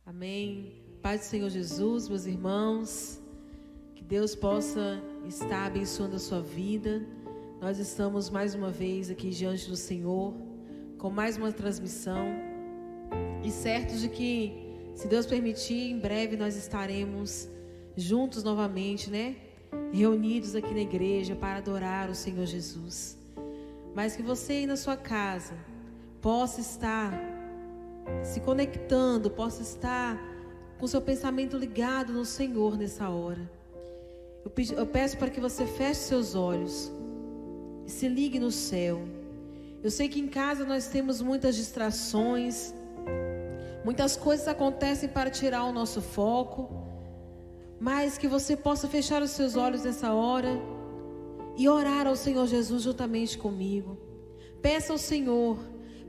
Amém. Paz do Senhor Jesus, meus irmãos. Que Deus possa estar abençoando a sua vida. Nós estamos mais uma vez aqui diante do Senhor, com mais uma transmissão. E certos de que, se Deus permitir, em breve nós estaremos juntos novamente, né? Reunidos aqui na igreja para adorar o Senhor Jesus. Mas que você aí na sua casa possa estar se conectando, possa estar com seu pensamento ligado no Senhor nessa hora. Eu peço para que você feche seus olhos e se ligue no céu. Eu sei que em casa nós temos muitas distrações, muitas coisas acontecem para tirar o nosso foco, mas que você possa fechar os seus olhos nessa hora e orar ao Senhor Jesus juntamente comigo. Peça ao Senhor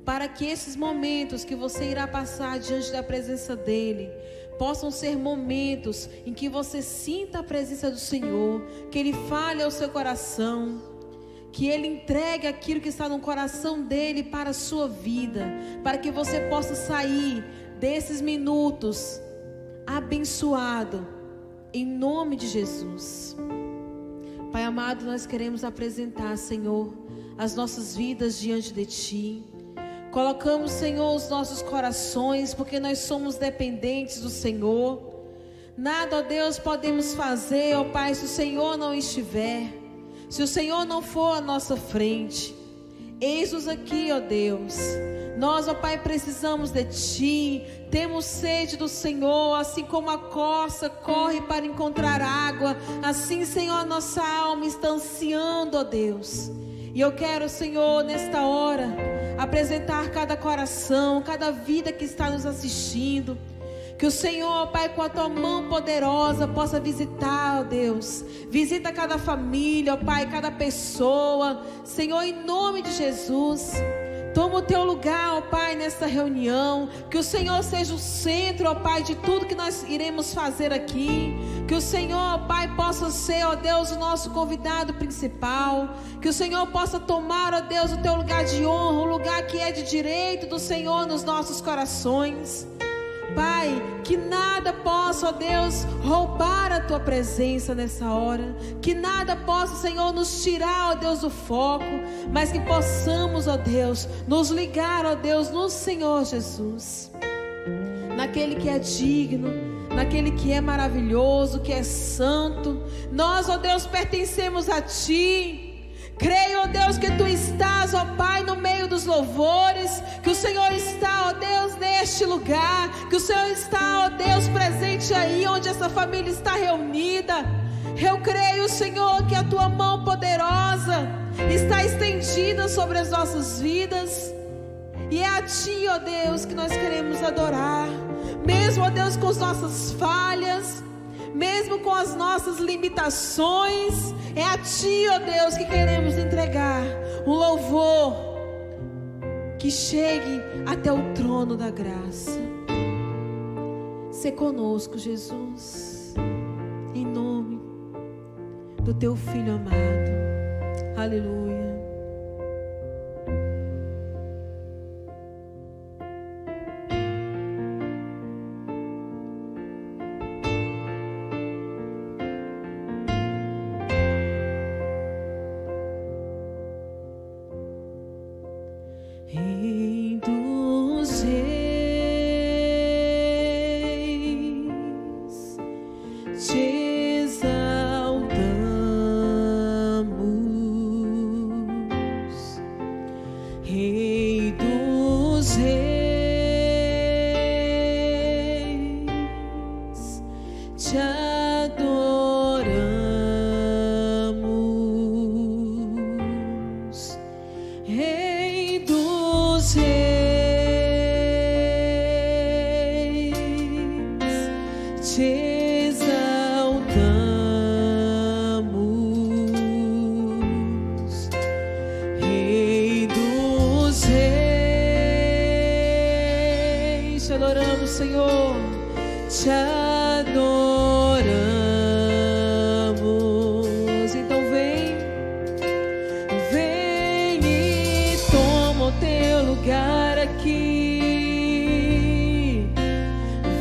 para que esses momentos que você irá passar diante da presença dEle possam ser momentos em que você sinta a presença do Senhor, que Ele fale ao seu coração, que Ele entregue aquilo que está no coração dEle para a sua vida, para que você possa sair desses minutos abençoado, em nome de Jesus. Pai amado, nós queremos apresentar, Senhor, as nossas vidas diante de Ti. Colocamos, Senhor, os nossos corações, porque nós somos dependentes do Senhor. Nada, ó Deus, podemos fazer, ó Pai, se o Senhor não estiver, se o Senhor não for à nossa frente. Eis-nos aqui, ó Deus. Nós, ó Pai, precisamos de Ti, temos sede do Senhor, assim como a corça corre para encontrar água, assim, Senhor, a nossa alma está ansiando, ó Deus. E eu quero, Senhor, nesta hora, apresentar cada coração, cada vida que está nos assistindo. Que o Senhor, ó Pai, com a Tua mão poderosa possa visitar, ó Deus. Visita cada família, ó Pai, cada pessoa. Senhor, em nome de Jesus, toma o Teu lugar, ó Pai, nesta reunião. Que o Senhor seja o centro, ó Pai, de tudo que nós iremos fazer aqui. Que o Senhor, ó Pai, possa ser, ó Deus, o nosso convidado principal. Que o Senhor possa tomar, ó Deus, o Teu lugar de honra, o lugar que é de direito do Senhor nos nossos corações. Pai, que nada possa, ó Deus, roubar a Tua presença nessa hora. Que nada possa, Senhor, nos tirar, ó Deus, do foco. Mas que possamos, ó Deus, nos ligar, ó Deus, no Senhor Jesus. Naquele que é digno, naquele que é maravilhoso, que é santo. Nós, ó Deus, pertencemos a Ti. Creio, ó Deus, que Tu estás, ó Pai, no meio dos louvores. Que o Senhor está, ó Deus, neste lugar. Que o Senhor está, ó Deus, presente aí onde essa família está reunida. Eu creio, Senhor, que a Tua mão poderosa está estendida sobre as nossas vidas. E é a Ti, ó Deus, que nós queremos adorar. Mesmo, ó Deus, com as nossas falhas, mesmo com as nossas limitações, é a Ti, ó Deus, que queremos entregar um louvor que chegue até o trono da graça. Sê conosco, Jesus, em nome do Teu Filho amado. Aleluia. Rei dos reis, te exaltamos. Rei dos reis, te adoramos. Rei dos reis, te exaltamos. Rei dos reis, te adoramos, Senhor, te adoramos. Então vem e toma o Teu lugar aqui.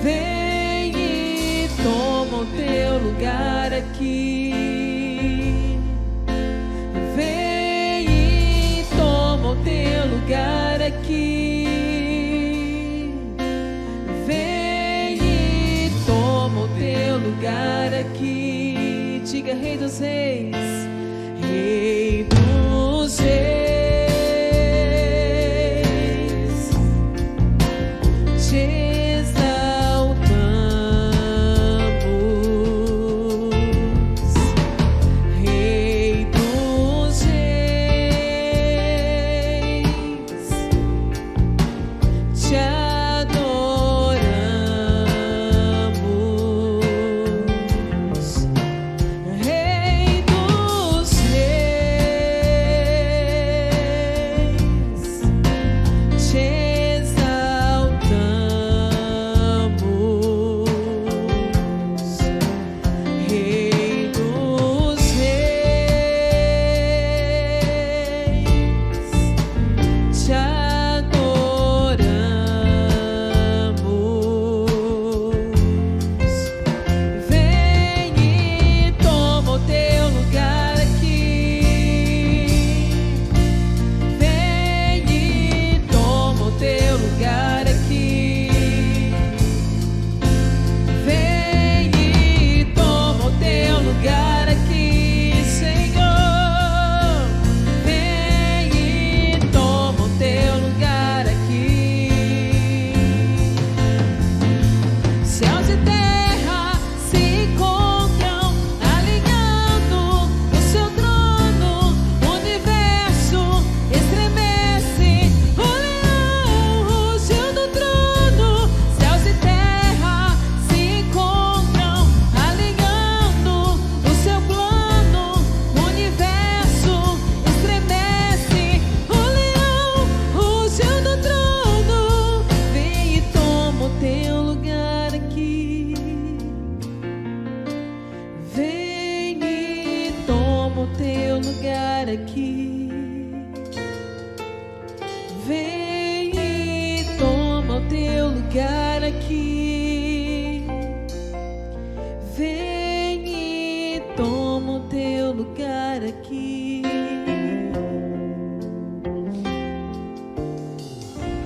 Vem e toma o teu lugar aqui. Vem e toma o teu lugar aqui. Vem e toma o teu lugar aqui. Diga: Rei dos Reis, Rei dos Reis.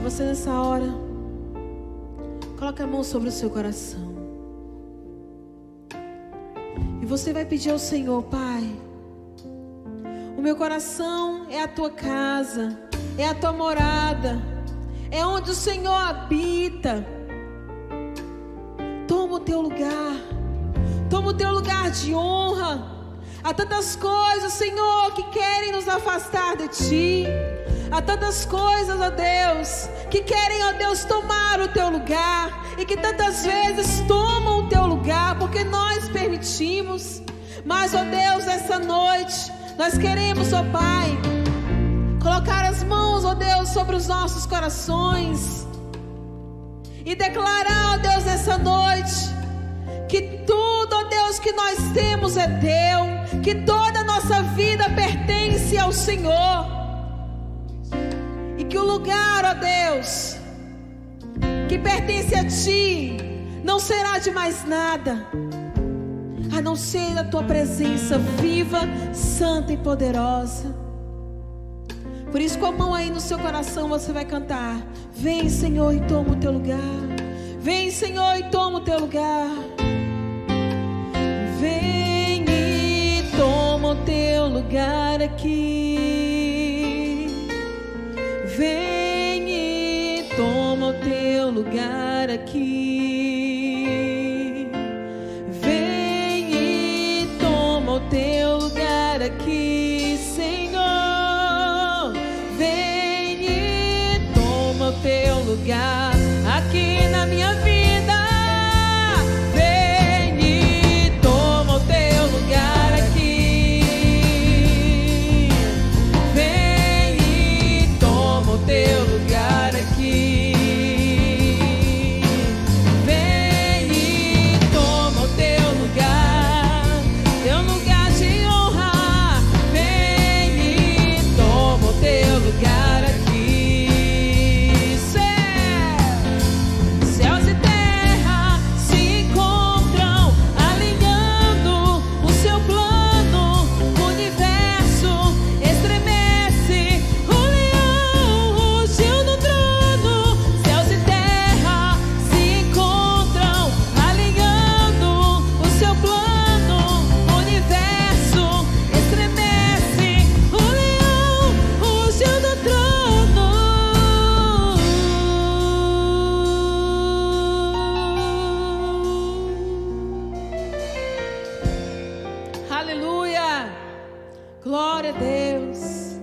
Você nessa hora, coloca a mão sobre o seu coração. E você vai pedir ao Senhor: Pai, o meu coração é a tua casa, é a tua morada, é onde o Senhor habita. Toma o teu lugar, toma o teu lugar de honra. Há tantas coisas, Senhor, que querem nos afastar de Ti. Há tantas coisas, ó Deus, que querem, ó Deus, tomar o Teu lugar. E que tantas vezes tomam o Teu lugar, porque nós permitimos. Mas, ó Deus, essa noite, nós queremos, ó Pai, colocar as mãos, ó Deus, sobre os nossos corações. E declarar, ó Deus, nessa noite, que tudo, ó Deus, que nós temos é Teu. Que toda a nossa vida pertence ao Senhor. E que o lugar, ó Deus, que pertence a Ti, não será de mais nada, a não ser a Tua presença viva, santa e poderosa. Por isso, com a mão aí no seu coração, você vai cantar: vem, Senhor, e toma o Teu lugar. Vem, Senhor, e toma o Teu lugar. Vem e toma o Teu lugar aqui. Vem e toma o Teu lugar aqui. Vem e toma o Teu lugar aqui, Senhor. Vem e toma o Teu lugar aqui na minha vida. Vem e toma o Teu lugar aqui. Vem e toma o Teu lugar aqui. Vem Glória a Deus.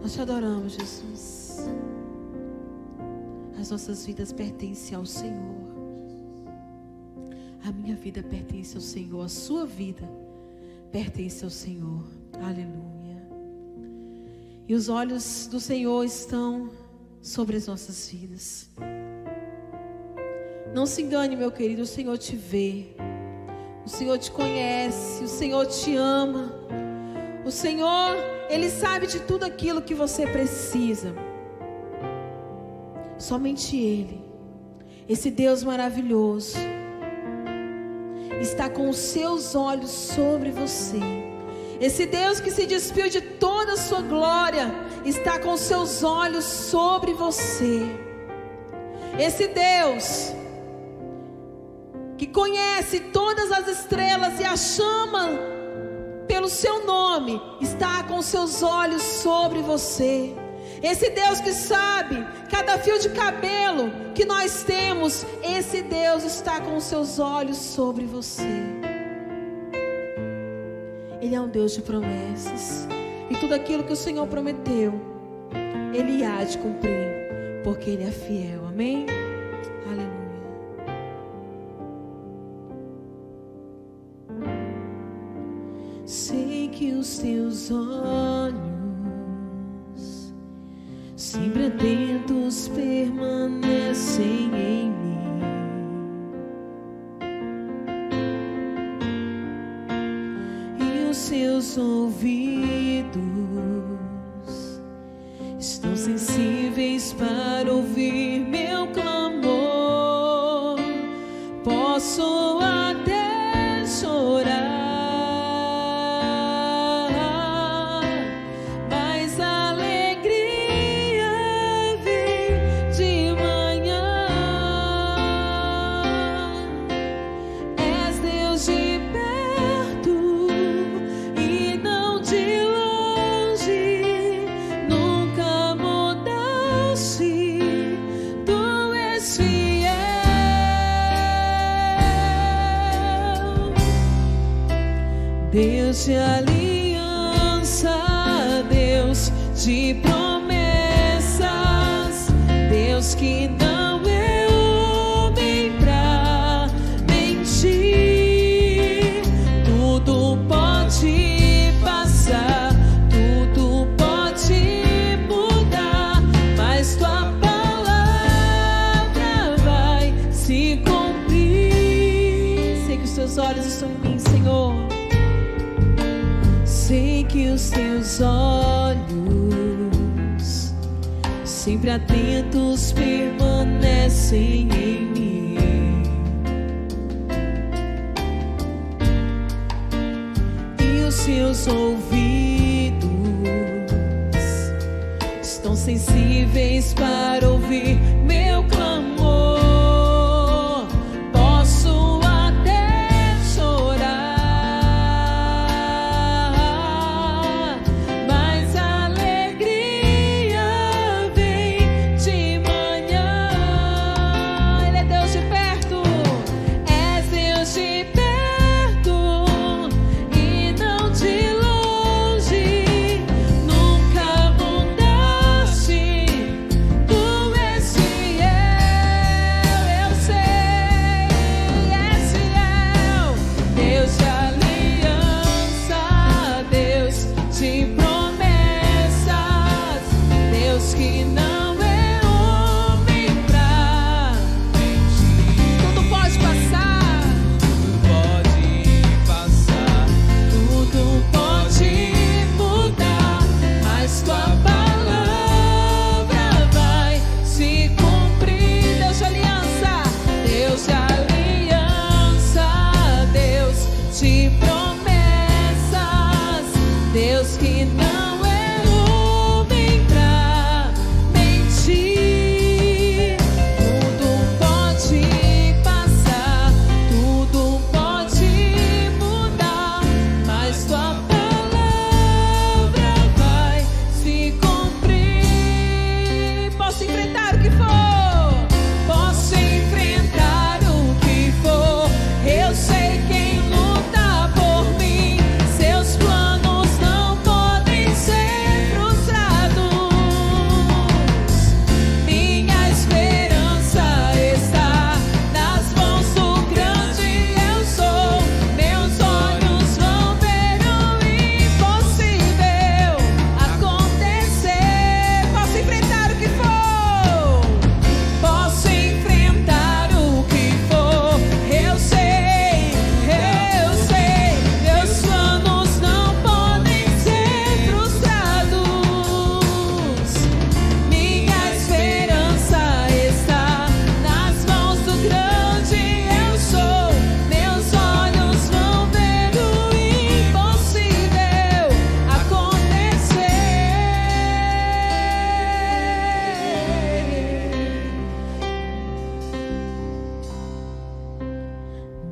Nós te adoramos, Jesus. As nossas vidas pertencem ao Senhor. A minha vida pertence ao Senhor. A sua vida pertence ao Senhor. Aleluia. E os olhos do Senhor estão sobre as nossas vidas. Não se engane, meu querido. O Senhor te vê. O Senhor te conhece. O Senhor te ama. O Senhor, Ele sabe de tudo aquilo que você precisa. Somente Ele, esse Deus maravilhoso, está com os seus olhos sobre você. Esse Deus que se despiu de toda a sua glória, está com os seus olhos sobre você. Esse Deus que conhece todas as estrelas e a chama pelo seu nome, está com os seus olhos sobre você. Esse Deus que sabe cada fio de cabelo que nós temos, esse Deus está com os seus olhos sobre você. Ele é um Deus de promessas, e tudo aquilo que o Senhor prometeu, Ele há de cumprir, porque Ele é fiel. Amém? Aleluia. Sei que os teus olhos sempre atentos permanecem em mim, e os seus ouvidos estão sensíveis para ouvir meu clamor. Posso até chorar, Deus de aliança, Deus de promessas, Deus que não é homem pra mentir. Tudo pode passar, tudo pode mudar, mas tua palavra vai se cumprir. Sei que os teus olhos estão em mim, Senhor. Sei que os teus olhos, sempre atentos, permanecem em mim, e os seus ouvidos estão sensíveis para ouvir meu clamor. Posso até chorar, mas a alegria vem de manhã. Ele é Deus de perto, és Deus de perto e não de longe. Nunca mudaste, tu és fiel.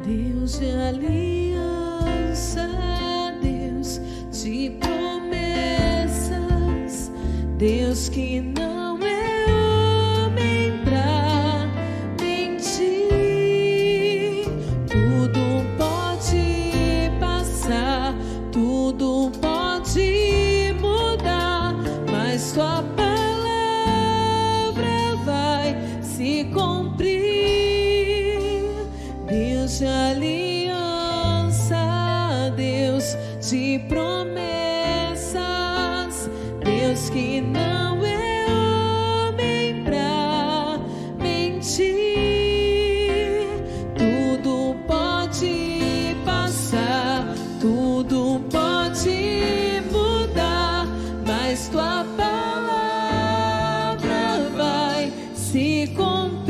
Deus de aliança, Deus de promessas, Deus que não é homem pra mentir. Tudo pode passar, tudo pode mudar, mas tua palavra vai se cumprir. Deus de aliança, Deus de promessas, Deus que não é homem pra mentir. Tudo pode passar, tudo pode mudar, mas tua palavra vai se cumprir.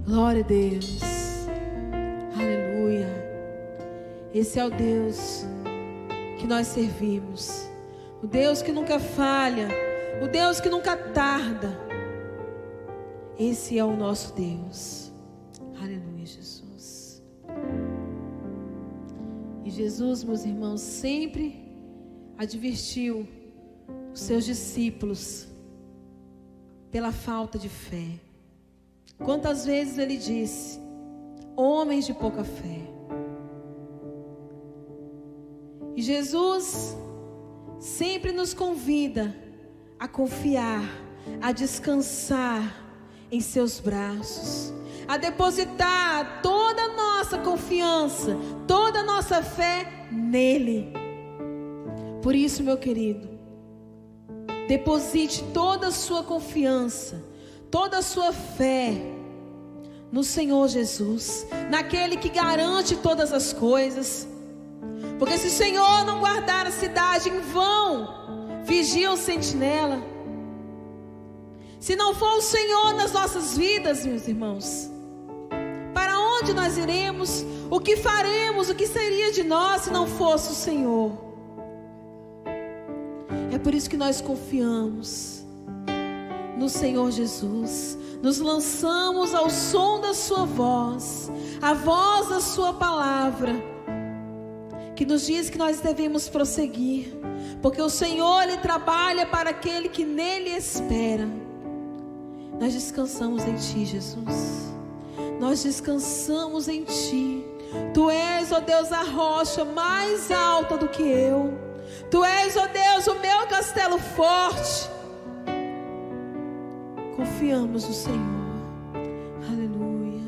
Glória a Deus, aleluia. Esse é o Deus que nós servimos, o Deus que nunca falha, o Deus que nunca tarda. Esse é o nosso Deus, aleluia, Jesus. E Jesus, meus irmãos, sempre advertiu os seus discípulos pela falta de fé. Quantas vezes ele disse: homens de pouca fé. E Jesus sempre nos convida a confiar, a descansar em seus braços, a depositar toda a nossa confiança, toda a nossa fé nele. Por isso, meu querido, deposite toda a sua confiança, toda a sua fé no Senhor Jesus, naquele que garante todas as coisas. Porque se o Senhor não guardar a cidade, em vão vigia o sentinela. Se não for o Senhor nas nossas vidas, meus irmãos, para onde nós iremos? O que faremos? O que seria de nós se não fosse o Senhor? É por isso que nós confiamos no Senhor Jesus, nos lançamos ao som da sua voz, a voz da sua palavra, que nos diz que nós devemos prosseguir, porque o Senhor, Ele trabalha para aquele que nele espera. Nós descansamos em Ti, Jesus, nós descansamos em Ti. Tu és, ó Deus, a rocha mais alta do que eu. Tu és, ó Deus, o meu castelo forte. Confiamos no Senhor, aleluia.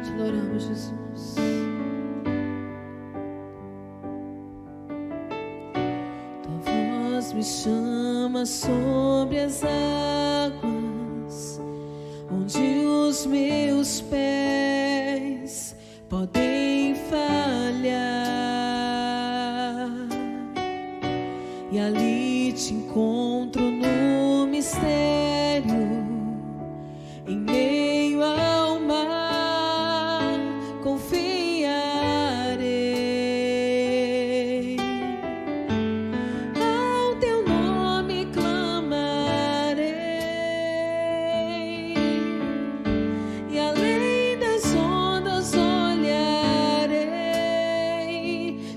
Te adoramos, Jesus. Tua voz me chama sobre as águas, onde os meus pés podem falhar, e ali te encontro no mistério, em meio ao mar, confiarei. Ao teu nome clamarei, e além das ondas olharei.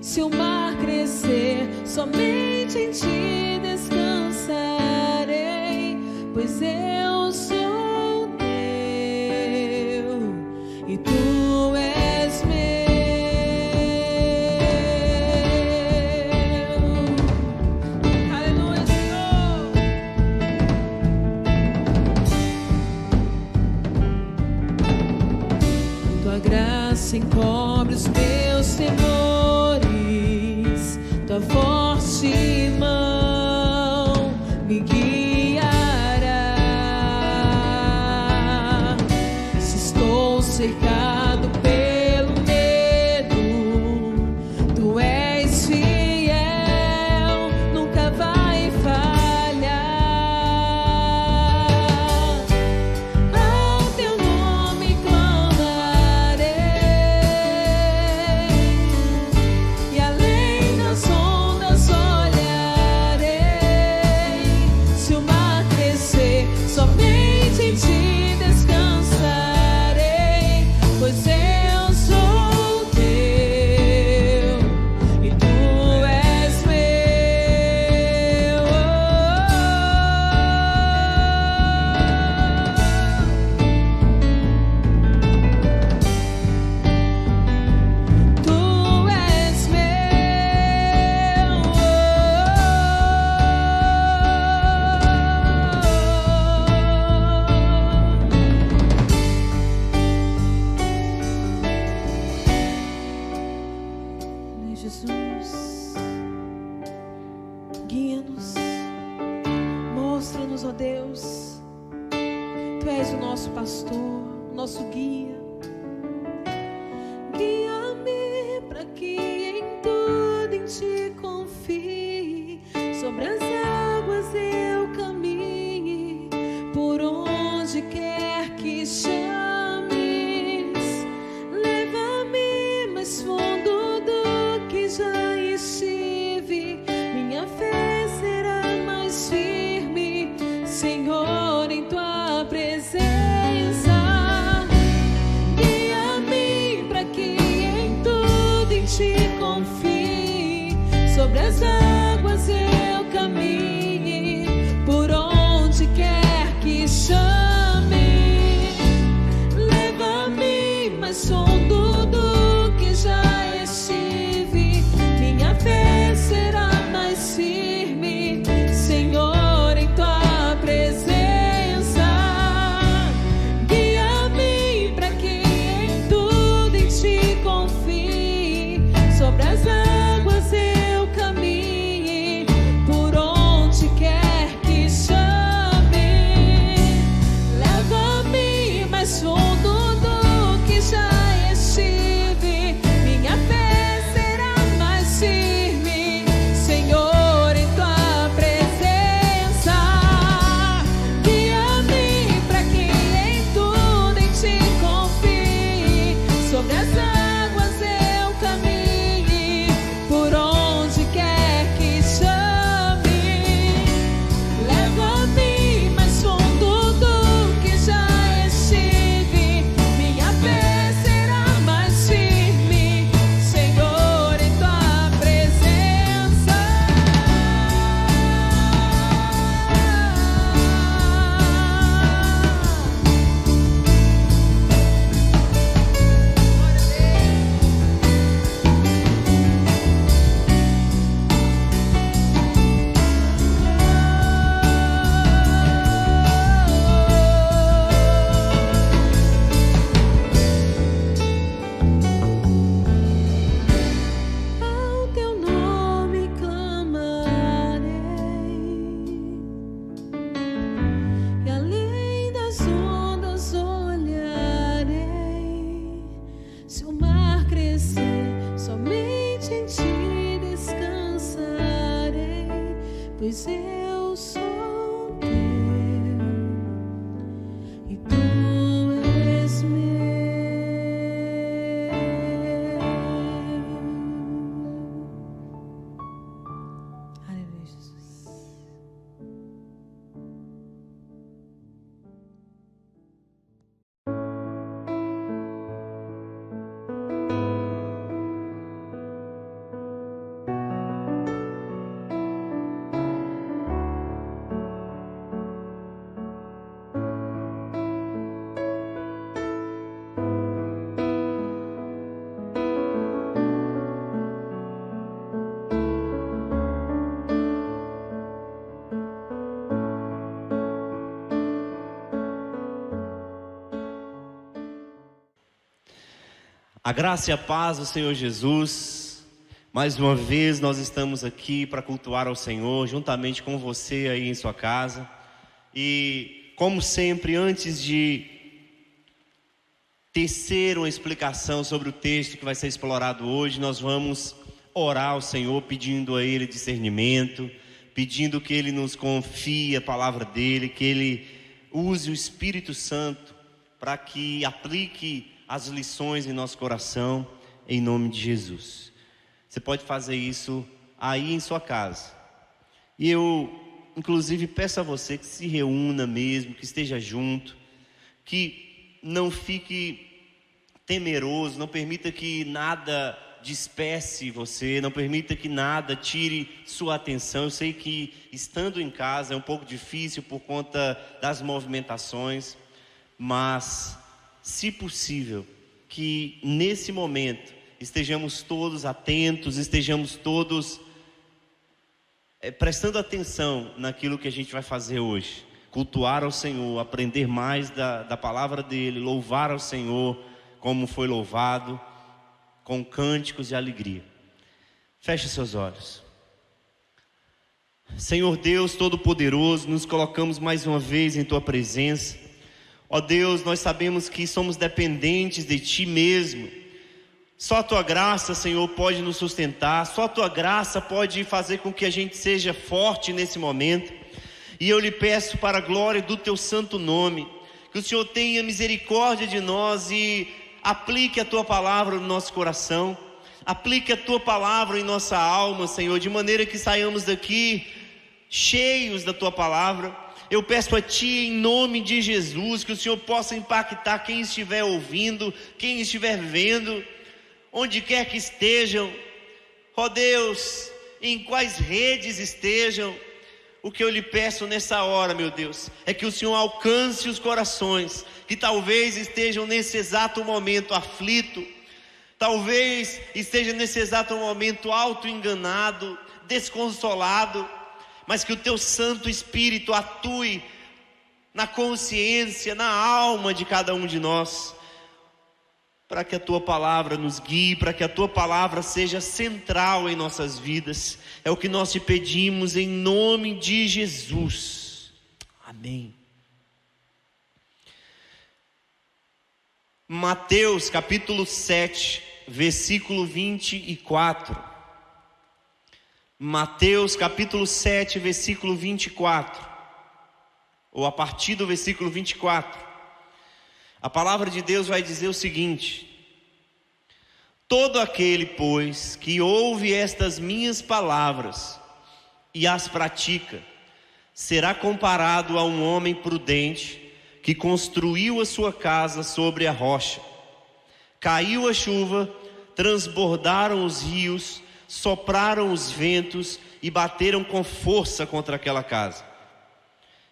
Se o mar crescer, somente em Ti descansarei, pois eu sou teu e Tu és meu. Aleluia, Senhor. Tua graça encobre os meus temores, Tua forte mão me guiará. Se estou cercado pelo medo, Tu és fiel, nunca vai falhar. Ao teu nome clamarei, guia-nos, mostra-nos, ó Deus. Tu és o nosso pastor, o nosso guia. Guia-me para que em tudo em ti confie. Sobre as águas eu caminhe, por onde quer que chames. Leva-me mais fundo do que já estive. Minha fé será mais firme, Senhor, em tua presença. Guia-me para que em tudo em ti confie. Sobre as águas eu caminhe, por onde quer que chame. Leva-me mais fundo do que já estive. Minha fé será mais firme, Senhor, em tua presença. Guia-me para que em tudo em ti confie. Sobre as águas eu caminhe, por onde quer que chame. Leva-me mais fundo do que já estive. Minha fé será mais firme, Senhor, em tua presença. Guia-me para que em tudo em ti confie. Sobre as águas eu caminhe, por onde quer que chame. Leva-me mais fundo do que já estive. Minha fé será mais firme, Senhor, em tua presença. Ao teu nome clamarei, e além das ondas olharei. Se o mar crescer, somente em ti descansarei, pois eu sou teu e tu és meu. Aleluia, Jesus. A graça e a paz do Senhor Jesus. Mais uma vez nós estamos aqui para cultuar ao Senhor, juntamente com você aí em sua casa. E como sempre, antes de tecer uma explicação sobre o texto que vai ser explorado hoje, nós vamos orar ao Senhor, pedindo a Ele discernimento, pedindo que Ele nos confie a palavra dEle, que Ele use o Espírito Santo para que aplique as lições em nosso coração, em nome de Jesus. Você pode fazer isso aí em sua casa. E eu, inclusive, peço a você que se reúna mesmo, que esteja junto, que não fique temeroso, não permita que nada disperse você, não permita que nada tire sua atenção. Eu sei que estando em casa é um pouco difícil por conta das movimentações, mas se possível, que nesse momento estejamos todos atentos, estejamos todos prestando atenção naquilo que a gente vai fazer hoje. Cultuar ao Senhor, aprender mais da palavra dEle, louvar ao Senhor como foi louvado, com cânticos de alegria. Feche seus olhos. Senhor Deus Todo-Poderoso, nos colocamos mais uma vez em Tua presença. Ó Deus, nós sabemos que somos dependentes de Ti mesmo. Só a Tua graça, Senhor, pode nos sustentar. Só a Tua graça pode fazer com que a gente seja forte nesse momento. E eu lhe peço, para a glória do Teu santo nome, que o Senhor tenha misericórdia de nós e aplique a Tua palavra no nosso coração. Aplique a Tua palavra em nossa alma, Senhor, de maneira que saiamos daqui cheios da Tua palavra. Eu peço a Ti, em nome de Jesus, que o Senhor possa impactar quem estiver ouvindo, quem estiver vendo, onde quer que estejam. Ó Deus, em quais redes estejam. O que eu lhe peço nessa hora, meu Deus, é que o Senhor alcance os corações que talvez estejam nesse exato momento aflito, talvez esteja nesse exato momento auto-enganado, desconsolado, mas que o Teu Santo Espírito atue na consciência, na alma de cada um de nós, para que a Tua palavra nos guie, para que a Tua palavra seja central em nossas vidas. É o que nós te pedimos em nome de Jesus. Amém. Mateus capítulo 7, versículo 24. Mateus capítulo 7, versículo 24, ou a partir do versículo 24, a palavra de Deus vai dizer o seguinte: todo aquele, pois, que ouve estas minhas palavras e as pratica, será comparado a um homem prudente que construiu a sua casa sobre a rocha. Caiu a chuva, transbordaram os rios, sopraram os ventos e bateram com força contra aquela casa.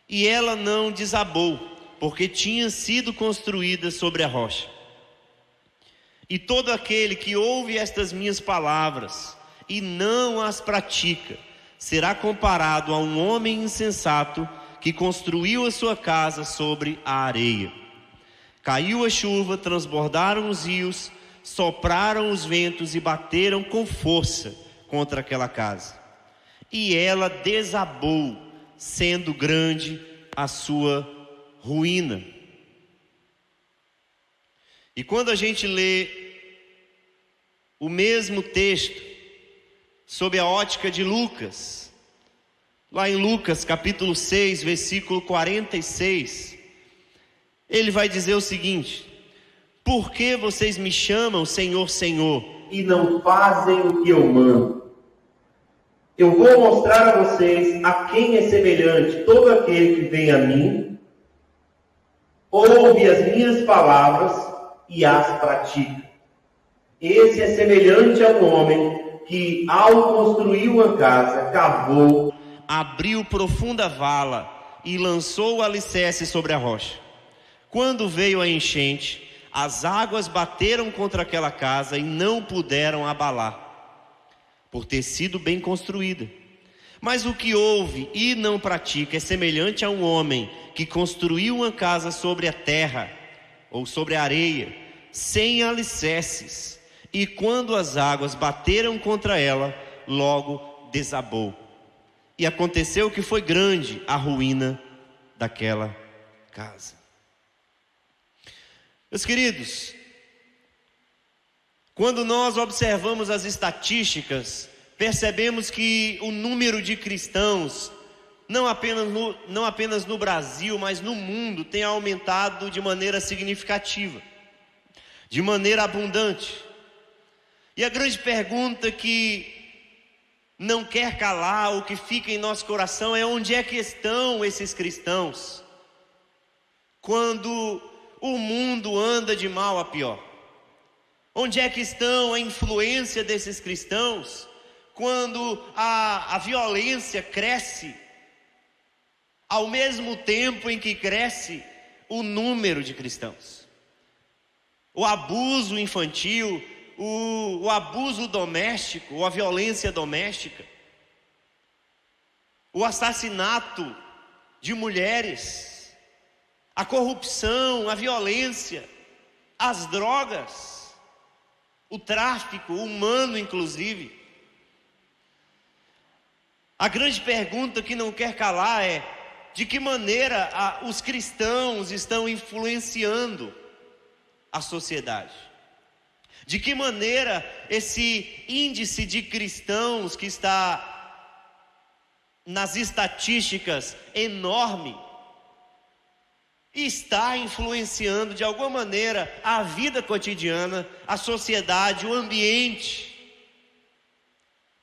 E ela não desabou, porque tinha sido construída sobre a rocha. E todo aquele que ouve estas minhas palavras e não as pratica, será comparado a um homem insensato que construiu a sua casa sobre a areia. Caiu a chuva, transbordaram os rios, sopraram os ventos e bateram com força contra aquela casa. E ela desabou, sendo grande a sua ruína. E quando a gente lê o mesmo texto sob a ótica de Lucas, lá em Lucas capítulo 6, versículo 46, ele vai dizer o seguinte: por que vocês me chamam Senhor, Senhor, e não fazem o que eu mando? Eu vou mostrar a vocês a quem é semelhante todo aquele que vem a mim, ouve as minhas palavras e as pratica. Esse é semelhante a um homem que, ao construir uma casa, cavou, abriu profunda vala e lançou o alicerce sobre a rocha. Quando veio a enchente, as águas bateram contra aquela casa e não puderam abalar, por ter sido bem construída. Mas o que ouve e não pratica é semelhante a um homem que construiu uma casa sobre a terra, ou sobre a areia, sem alicerces, e quando as águas bateram contra ela, logo desabou. E aconteceu que foi grande a ruína daquela casa. Meus queridos, quando nós observamos as estatísticas, percebemos que o número de cristãos, não apenas no Brasil, mas no mundo, tem aumentado de maneira significativa, de maneira abundante. E a grande pergunta que não quer calar, o que fica em nosso coração, é onde é que estão esses cristãos quando o mundo anda de mal a pior? Onde é que estão a influência desses cristãos quando a violência cresce, ao mesmo tempo em que cresce o número de cristãos? O abuso infantil, o abuso doméstico, ou a violência doméstica, o assassinato de mulheres, a corrupção, a violência, as drogas, o tráfico humano inclusive. A grande pergunta que não quer calar é: de que maneira os cristãos estão influenciando a sociedade? De que maneira esse índice de cristãos que está nas estatísticas enorme está influenciando de alguma maneira a vida cotidiana, a sociedade, o ambiente?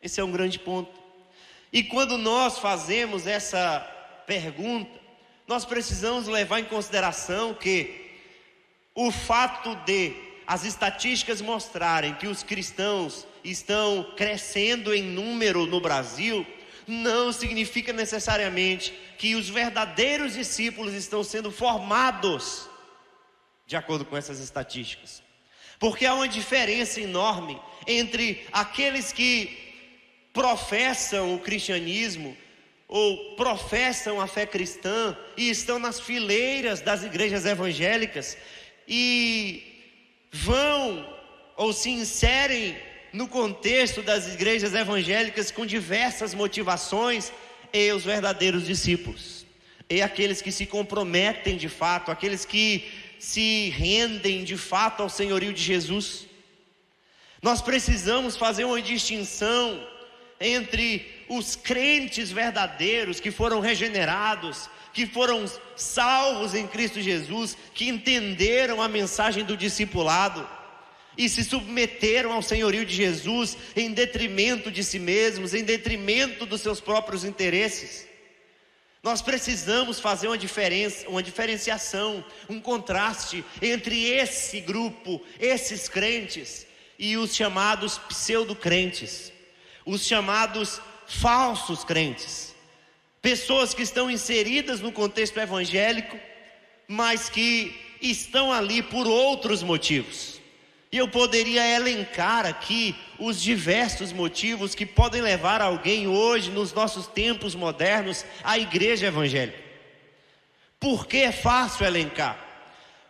Esse é um grande ponto. E quando nós fazemos essa pergunta, nós precisamos levar em consideração que o fato de as estatísticas mostrarem que os cristãos estão crescendo em número no Brasil, não significa necessariamente que os verdadeiros discípulos estão sendo formados de acordo com essas estatísticas. Porque há uma diferença enorme entre aqueles que professam o cristianismo ou professam a fé cristã e estão nas fileiras das igrejas evangélicas e vão ou se inserem no contexto das igrejas evangélicas com diversas motivações, e os verdadeiros discípulos, e aqueles que se comprometem de fato, aqueles que se rendem de fato ao senhorio de Jesus. Nós precisamos fazer uma distinção entre os crentes verdadeiros que foram regenerados, que foram salvos em Cristo Jesus, que entenderam a mensagem do discipulado e se submeteram ao senhorio de Jesus em detrimento de si mesmos, em detrimento dos seus próprios interesses. Nós precisamos fazer uma diferenciação, um contraste entre esse grupo, esses crentes e os chamados pseudo-crentes, os chamados falsos crentes, pessoas que estão inseridas no contexto evangélico, mas que estão ali por outros motivos. E eu poderia elencar aqui os diversos motivos que podem levar alguém hoje, nos nossos tempos modernos, à igreja evangélica. Por que é fácil elencar?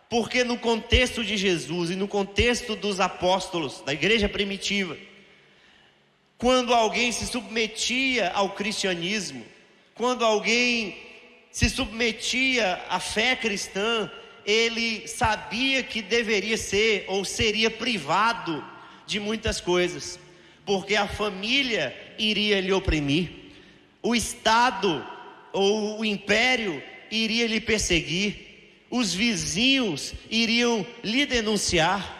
Porque no contexto de Jesus e no contexto dos apóstolos, da igreja primitiva, quando alguém se submetia ao cristianismo, quando alguém se submetia à fé cristã, ele sabia que deveria ser ou seria privado de muitas coisas, porque a família iria lhe oprimir, o Estado ou o império iria lhe perseguir, os vizinhos iriam lhe denunciar.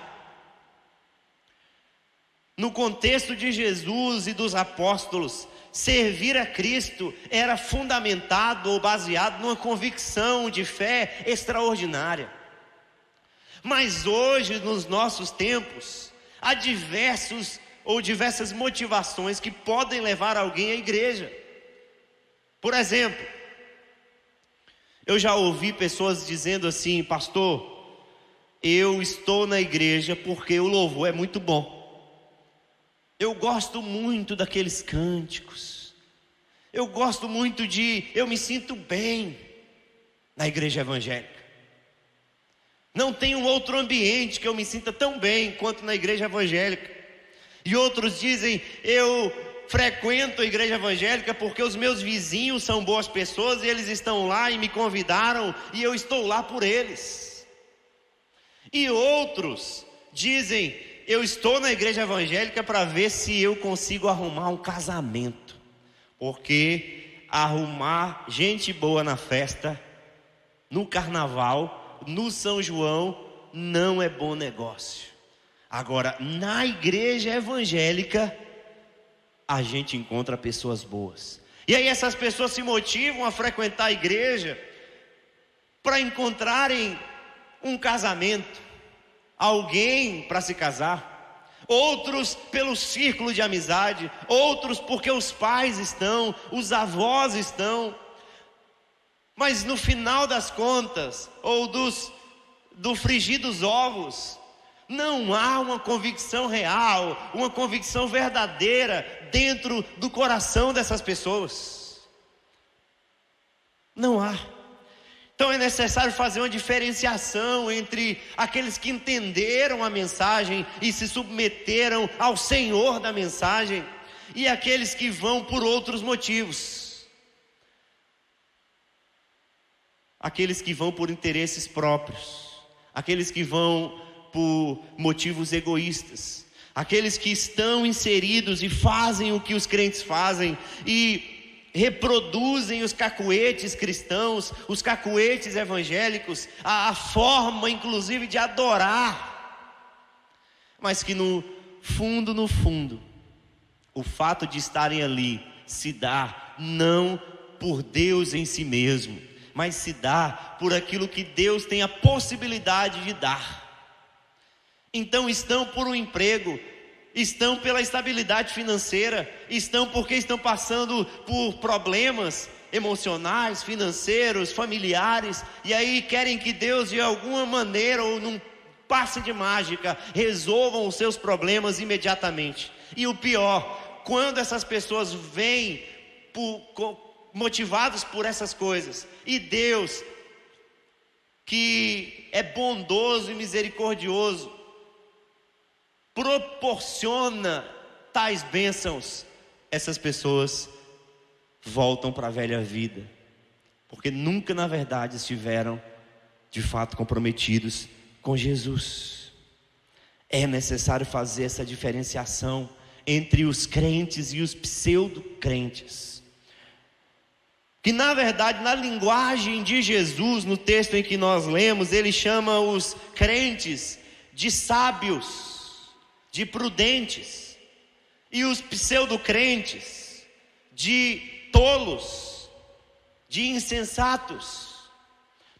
No contexto de Jesus e dos apóstolos, servir a Cristo era fundamentado ou baseado numa convicção de fé extraordinária. Mas hoje, nos nossos tempos, há diversas motivações que podem levar alguém à igreja. Por exemplo, eu já ouvi pessoas dizendo assim: pastor, eu estou na igreja porque o louvor é muito bom. Eu gosto muito daqueles cânticos. Eu gosto muito eu me sinto bem na igreja evangélica. Não tem um outro ambiente que eu me sinta tão bem quanto na igreja evangélica. E outros dizem: eu frequento a igreja evangélica porque os meus vizinhos são boas pessoas e eles estão lá e me convidaram e eu estou lá por eles. E outros dizem: eu estou na igreja evangélica para ver se eu consigo arrumar um casamento, porque arrumar gente boa na festa, no carnaval, no São João, não é bom negócio. Agora, na igreja evangélica, a gente encontra pessoas boas. E aí essas pessoas se motivam a frequentar a igreja para encontrarem um casamento, alguém para se casar, outros pelo círculo de amizade, outros porque os pais estão, os avós estão. Mas no final das contas, ou do frigir dos ovos, não há uma convicção real, uma convicção verdadeira dentro do coração dessas pessoas. Não há. Então é necessário fazer uma diferenciação entre aqueles que entenderam a mensagem e se submeteram ao Senhor da mensagem, e aqueles que vão por outros motivos. Aqueles que vão por interesses próprios, aqueles que vão por motivos egoístas, aqueles que estão inseridos e fazem o que os crentes fazem e reproduzem os cacuetes cristãos, os cacuetes evangélicos, a forma inclusive de adorar, mas que no fundo, o fato de estarem ali se dá não por Deus em si mesmo, mas se dá por aquilo que Deus tem a possibilidade de dar. Então estão por um emprego, estão pela estabilidade financeira, estão porque estão passando por problemas emocionais, financeiros, familiares, e aí querem que Deus de alguma maneira ou num passe de mágica resolvam os seus problemas imediatamente. E o pior, quando essas pessoas vêm motivados por essas coisas, e Deus, que é bondoso e misericordioso, proporciona tais bênçãos, essas pessoas voltam para a velha vida, porque nunca na verdade estiveram de fato comprometidos com Jesus. É necessário fazer essa diferenciação entre os crentes e os pseudo-crentes, que na verdade na linguagem de Jesus, no texto em que nós lemos, ele chama os crentes de sábios, de prudentes, e os pseudo-crentes de tolos, de insensatos.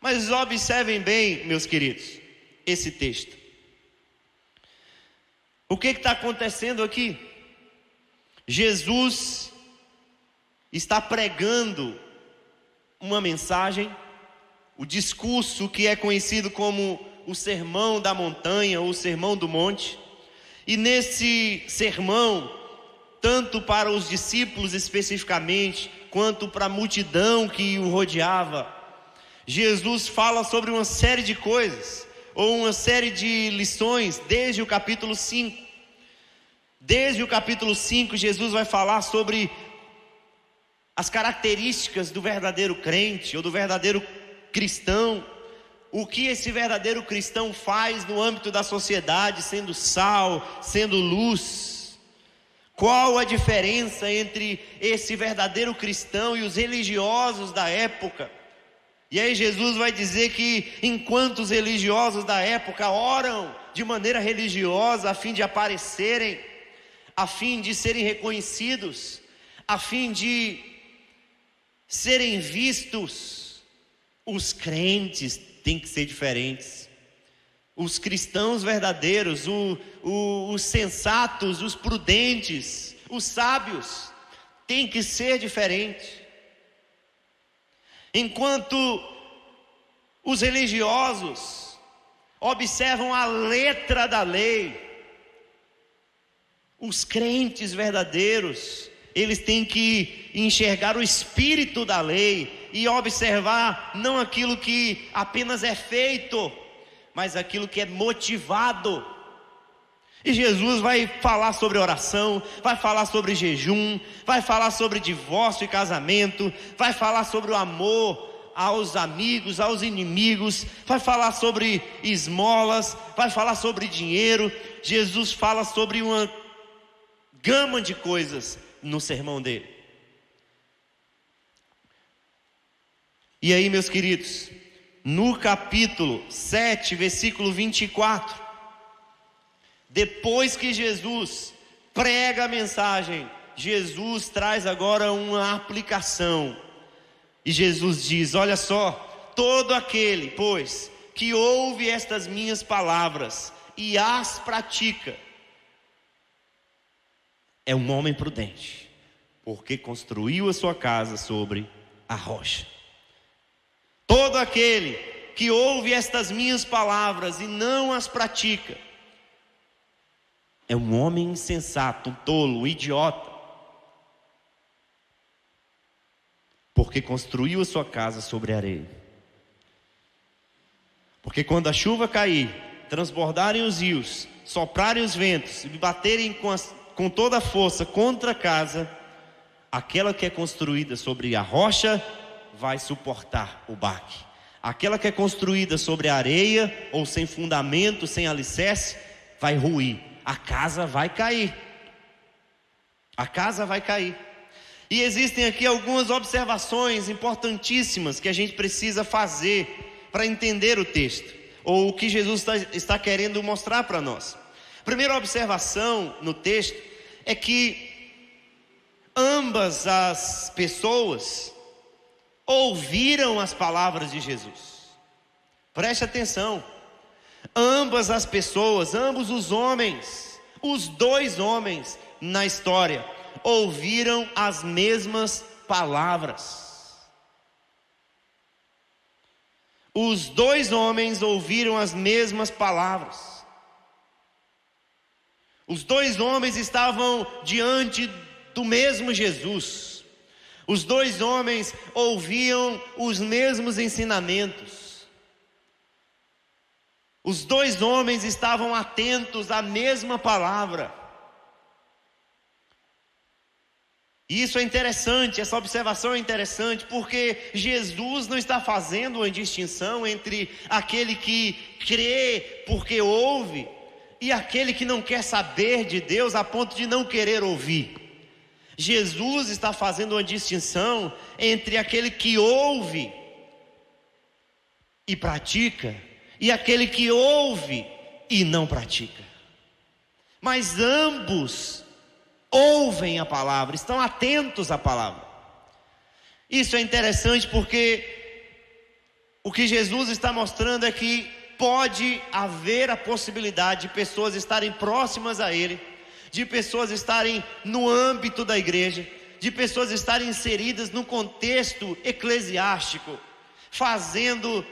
Mas observem bem, meus queridos, esse texto. O que está acontecendo aqui? Jesus está pregando uma mensagem, o discurso que é conhecido como o Sermão da Montanha ou o Sermão do Monte. E nesse sermão, tanto para os discípulos especificamente, quanto para a multidão que o rodeava, Jesus fala sobre uma série de coisas, ou uma série de lições, desde o capítulo 5. Desde o capítulo 5, Jesus vai falar sobre as características do verdadeiro crente, ou do verdadeiro cristão, o que esse verdadeiro cristão faz no âmbito da sociedade, sendo sal, sendo luz. Qual a diferença entre esse verdadeiro cristão e os religiosos da época? E aí Jesus vai dizer que enquanto os religiosos da época oram de maneira religiosa a fim de aparecerem, a fim de serem reconhecidos, a fim de serem vistos, os crentes têm que ser diferentes. Os cristãos verdadeiros, os sensatos, os prudentes, os sábios, têm que ser diferentes. Enquanto os religiosos observam a letra da lei, os crentes verdadeiros, eles têm que enxergar o espírito da lei e observar não aquilo que apenas é feito, mas aquilo que é motivado. E Jesus vai falar sobre oração, vai falar sobre jejum, vai falar sobre divórcio e casamento, vai falar sobre o amor aos amigos, aos inimigos, vai falar sobre esmolas, vai falar sobre dinheiro. Jesus fala sobre uma gama de coisas no sermão dele. E aí, meus queridos, no capítulo 7, versículo 24, depois que Jesus prega a mensagem, Jesus traz agora uma aplicação. E Jesus diz: olha só, todo aquele, pois, que ouve estas minhas palavras e as pratica, é um homem prudente, porque construiu a sua casa sobre a rocha. Todo aquele que ouve estas minhas palavras e não as pratica, é um homem insensato, um tolo, um idiota, porque construiu a sua casa sobre a areia. Porque quando a chuva cair, transbordarem os rios, soprarem os ventos e baterem com toda a força contra a casa, aquela que é construída sobre a rocha vai suportar o baque. Aquela que é construída sobre a areia, ou sem fundamento, sem alicerce, vai ruir. A casa vai cair. A casa vai cair. E existem aqui algumas observações importantíssimas que a gente precisa fazer para entender o texto, ou o que Jesus está querendo mostrar para nós. A primeira observação no texto é que ambas as pessoas ouviram as palavras de Jesus. Preste atenção. Ambas as pessoas, ambos os homens, os dois homens na história, ouviram as mesmas palavras. Os dois homens ouviram as mesmas palavras. Os dois homens estavam diante do mesmo Jesus. Os dois homens ouviam os mesmos ensinamentos. Os dois homens estavam atentos à mesma palavra. E isso é interessante, essa observação é interessante, porque Jesus não está fazendo uma distinção entre aquele que crê porque ouve e aquele que não quer saber de Deus a ponto de não querer ouvir. Jesus está fazendo uma distinção entre aquele que ouve e pratica e aquele que ouve e não pratica. Mas ambos ouvem a palavra, estão atentos à palavra. Isso é interessante porque o que Jesus está mostrando é que pode haver a possibilidade de pessoas estarem próximas a Ele, de pessoas estarem no âmbito da igreja, de pessoas estarem inseridas no contexto eclesiástico, fazendo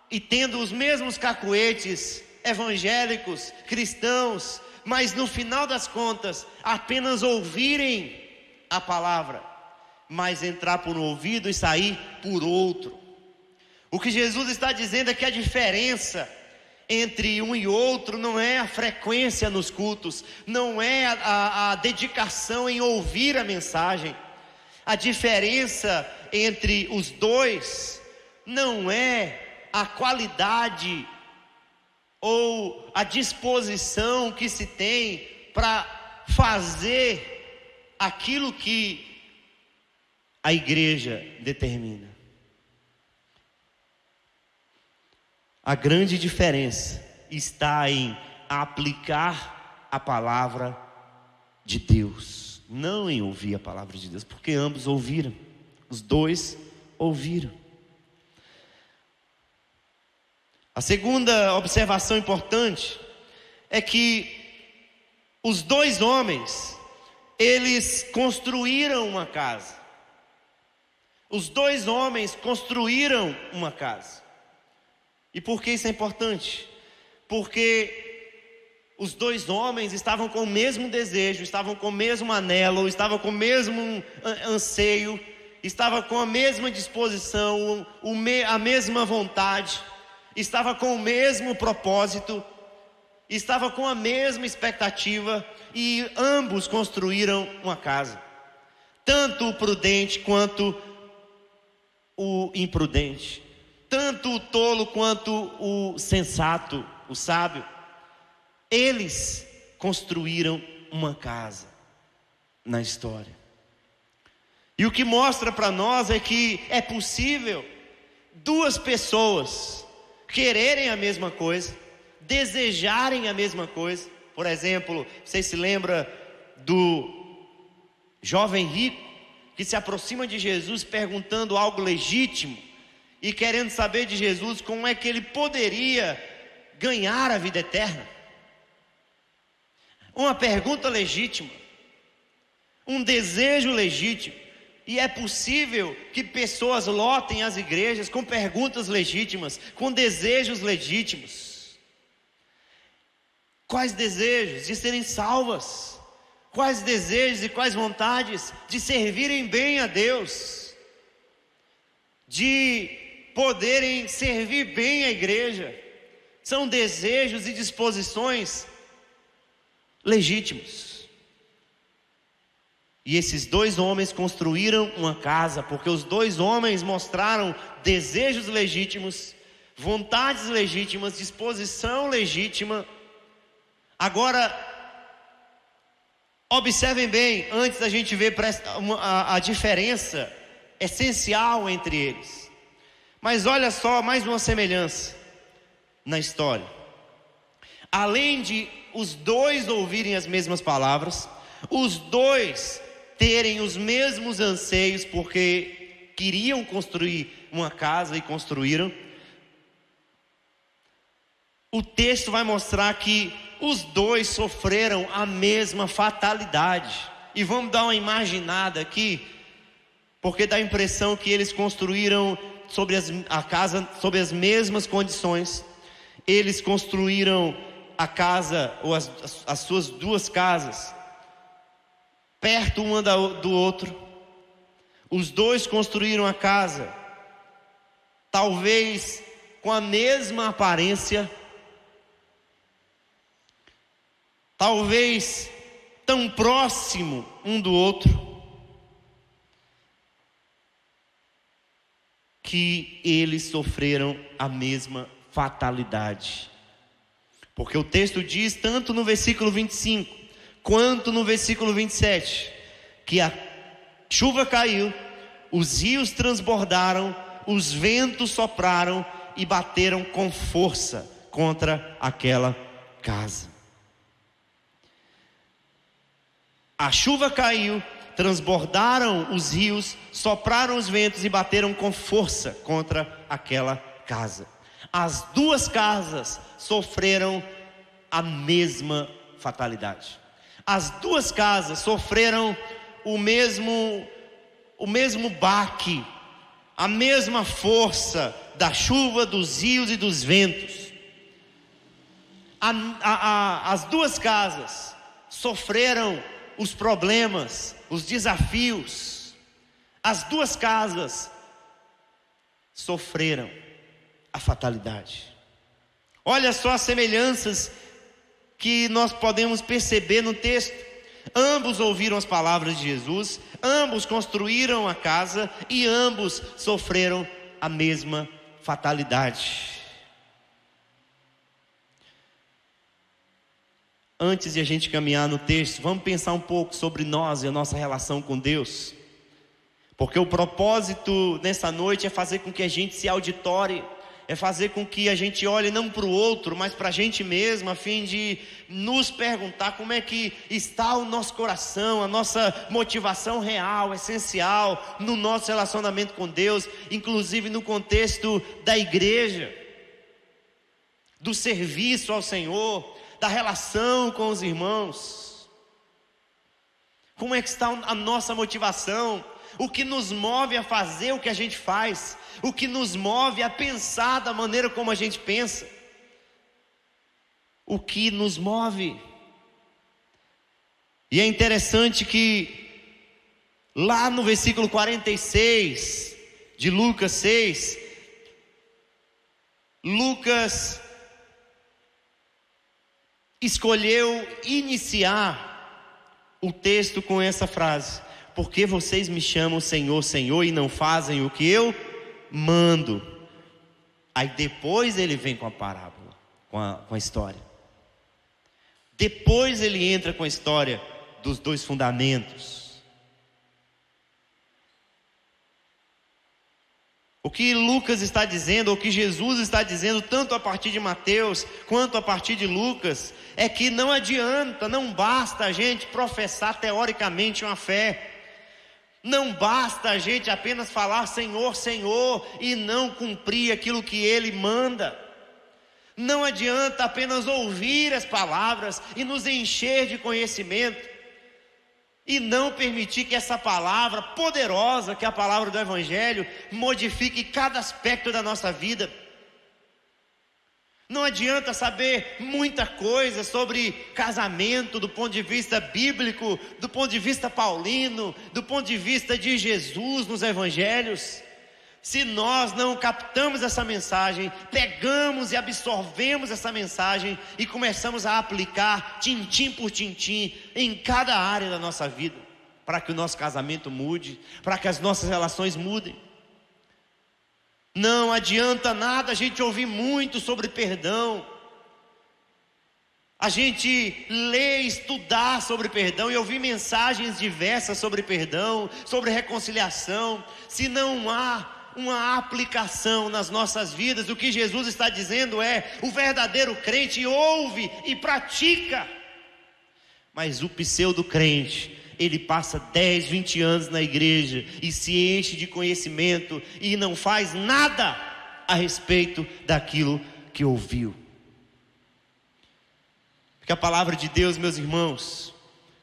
e tendo os mesmos cacuetes evangélicos, cristãos, mas no final das contas, apenas ouvirem a palavra, mas entrar por um ouvido e sair por outro. O que Jesus está dizendo é que a diferença entre um e outro não é a frequência nos cultos, não é a dedicação em ouvir a mensagem. A diferença entre os dois não é a qualidade ou a disposição que se tem para fazer aquilo que a igreja determina. A grande diferença está em aplicar a palavra de Deus, não em ouvir a palavra de Deus, porque ambos ouviram, os dois ouviram. A segunda observação importante é que os dois homens, eles construíram uma casa. Os dois homens construíram uma casa. E por que isso é importante? Porque os dois homens estavam com o mesmo desejo, estavam com o mesmo anelo, estavam com o mesmo anseio, estavam com a mesma disposição, a mesma vontade, estava com o mesmo propósito, estava com a mesma expectativa, e ambos construíram uma casa. Tanto o prudente quanto o imprudente, tanto o tolo quanto o sensato, o sábio, eles construíram uma casa na história. E o que mostra para nós é que é possível duas pessoas quererem a mesma coisa, desejarem a mesma coisa. Por exemplo, vocês se lembram do jovem rico que se aproxima de Jesus perguntando algo legítimo e querendo saber de Jesus como é que ele poderia ganhar a vida eterna? Uma pergunta legítima, um desejo legítimo. E é possível que pessoas lotem as igrejas com perguntas legítimas, com desejos legítimos. Quais desejos? De serem salvas. Quais desejos e quais vontades? De servirem bem a Deus, de poderem servir bem a igreja. São desejos e disposições legítimos. E esses dois homens construíram uma casa, porque os dois homens mostraram desejos legítimos, vontades legítimas, disposição legítima. Agora, observem bem, antes da gente ver a diferença essencial entre eles. Mas olha só, mais uma semelhança na história. Além de os dois ouvirem as mesmas palavras, os dois terem os mesmos anseios, porque queriam construir uma casa e construíram, o texto vai mostrar que os dois sofreram a mesma fatalidade. E vamos dar uma imaginada aqui, porque dá a impressão que eles construíram a casa sob as mesmas condições. Eles construíram a casa, ou as suas duas casas, perto uma do outro. Os dois construíram a casa, talvez com a mesma aparência, talvez tão próximo um do outro, que eles sofreram a mesma fatalidade. Porque o texto diz, tanto no versículo 25, quanto no versículo 27, que a chuva caiu, os rios transbordaram, os ventos sopraram e bateram com força contra aquela casa. A chuva caiu, transbordaram os rios, sopraram os ventos e bateram com força contra aquela casa. As duas casas sofreram a mesma fatalidade. As duas casas sofreram o mesmo baque, a mesma força da chuva, dos rios e dos ventos. As duas casas sofreram os problemas, os desafios. As duas casas sofreram a fatalidade. Olha só as semelhanças que nós podemos perceber no texto. Ambos ouviram as palavras de Jesus, ambos construíram a casa e ambos sofreram a mesma fatalidade. Antes de a gente caminhar no texto, vamos pensar um pouco sobre nós e a nossa relação com Deus. Porque o propósito nessa noite é fazer com que a gente se auditore, é fazer com que a gente olhe não para o outro, mas para a gente mesmo, a fim de nos perguntar como é que está o nosso coração, a nossa motivação real, essencial, no nosso relacionamento com Deus, inclusive no contexto da igreja, do serviço ao Senhor, da relação com os irmãos. Como é que está a nossa motivação? O que nos move a fazer o que a gente faz? O que nos move a pensar da maneira como a gente pensa? O que nos move? E é interessante que lá no versículo 46 de Lucas 6, Lucas escolheu iniciar o texto com essa frase: porque vocês me chamam Senhor, Senhor, e não fazem o que eu mando. Aí depois ele vem com a parábola, com a história. Depois ele entra com a história dos dois fundamentos. O que Lucas está dizendo, o que Jesus está dizendo, tanto a partir de Mateus quanto a partir de Lucas, é que não adianta, não basta a gente professar teoricamente uma fé. Não basta a gente apenas falar Senhor, Senhor, e não cumprir aquilo que Ele manda. Não adianta apenas ouvir as palavras e nos encher de conhecimento, e não permitir que essa palavra poderosa, que é a palavra do Evangelho, modifique cada aspecto da nossa vida. Não adianta saber muita coisa sobre casamento do ponto de vista bíblico, do ponto de vista paulino, do ponto de vista de Jesus nos evangelhos. Se nós não captamos essa mensagem, pegamos e absorvemos essa mensagem e começamos a aplicar tintim por tintim em cada área da nossa vida, para que o nosso casamento mude, para que as nossas relações mudem. Não adianta nada a gente ouvir muito sobre perdão, a gente ler, estudar sobre perdão e ouvir mensagens diversas sobre perdão, sobre reconciliação, se não há uma aplicação nas nossas vidas. O que Jesus está dizendo é: o verdadeiro crente ouve e pratica, mas o pseudo crente, ele passa 10, 20 anos na igreja e se enche de conhecimento e não faz nada a respeito daquilo que ouviu. Porque a palavra de Deus, meus irmãos,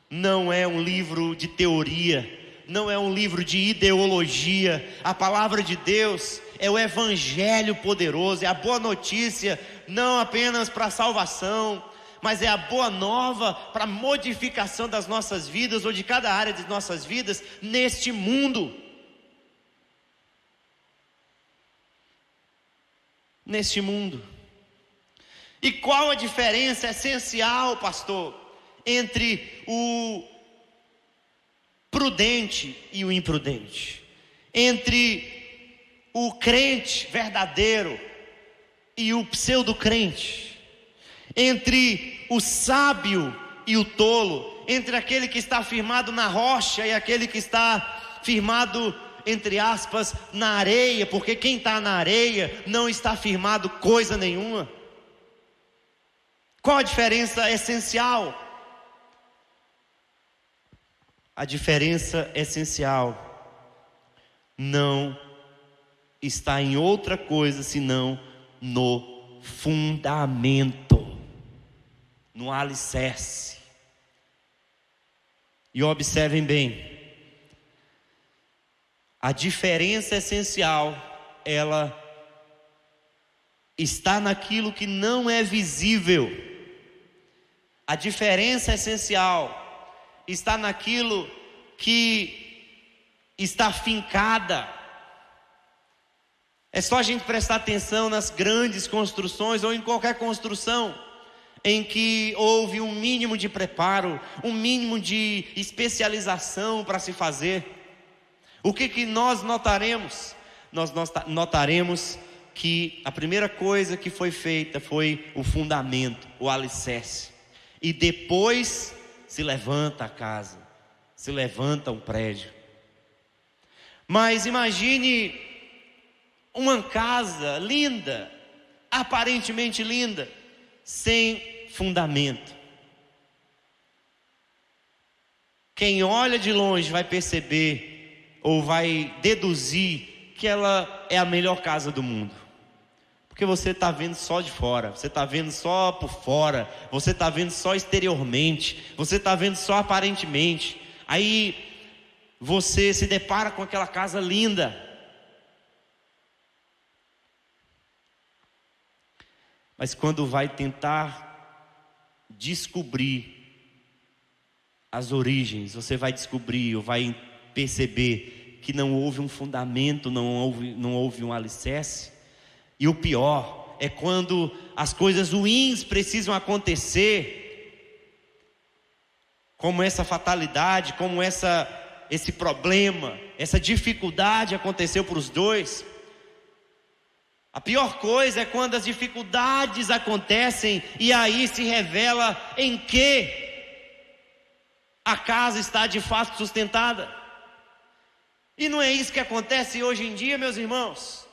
não é um livro de teoria, não é um livro de ideologia. A palavra de Deus é o evangelho poderoso, é a boa notícia, não apenas para a salvação, mas é a boa nova para a modificação das nossas vidas, ou de cada área de nossas vidas, neste mundo. Neste mundo. E qual a diferença essencial, pastor, entre o prudente e o imprudente, entre o crente verdadeiro e o pseudo-crente, entre o sábio e o tolo, entre aquele que está firmado na rocha e aquele que está firmado, entre aspas, na areia, porque quem está na areia não está firmado coisa nenhuma. Qual a diferença essencial? A diferença essencial não está em outra coisa senão no fundamento, no alicerce. E observem bem, a diferença essencial, ela está naquilo que não é visível. A diferença essencial está naquilo que está fincada. É só a gente prestar atenção nas grandes construções ou em qualquer construção em que houve um mínimo de preparo, um mínimo de especialização para se fazer. O que nós notaremos? Nós notaremos que a primeira coisa que foi feita foi o fundamento, o alicerce. E depois se levanta a casa, se levanta um prédio. Mas imagine uma casa linda, aparentemente linda, sem fundamento. Quem olha de longe vai perceber ou vai deduzir que ela é a melhor casa do mundo. Porque você está vendo só de fora, você está vendo só por fora, você está vendo só exteriormente, você está vendo só aparentemente. Aí você se depara com aquela casa linda. Mas quando vai tentar descobrir as origens, você vai descobrir ou vai perceber que não houve um fundamento, não houve um alicerce. E o pior é quando as coisas ruins precisam acontecer, como essa fatalidade, como esse problema, essa dificuldade aconteceu para os dois. A pior coisa é quando as dificuldades acontecem e aí se revela em que a casa está de fato sustentada. E não é isso que acontece hoje em dia, meus irmãos.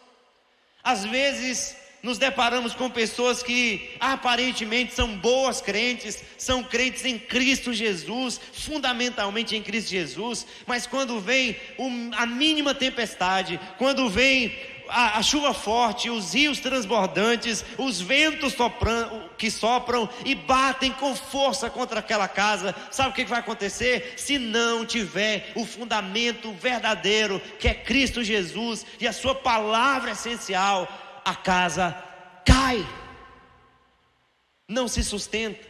Às vezes nos deparamos com pessoas que aparentemente são boas crentes, são crentes em Cristo Jesus, fundamentalmente em Cristo Jesus, mas quando vem a mínima tempestade, quando vem a chuva forte, os rios transbordantes, os ventos que sopram e batem com força contra aquela casa, sabe o que vai acontecer? Se não tiver o fundamento verdadeiro, que é Cristo Jesus e a sua palavra essencial, a casa cai, não se sustenta.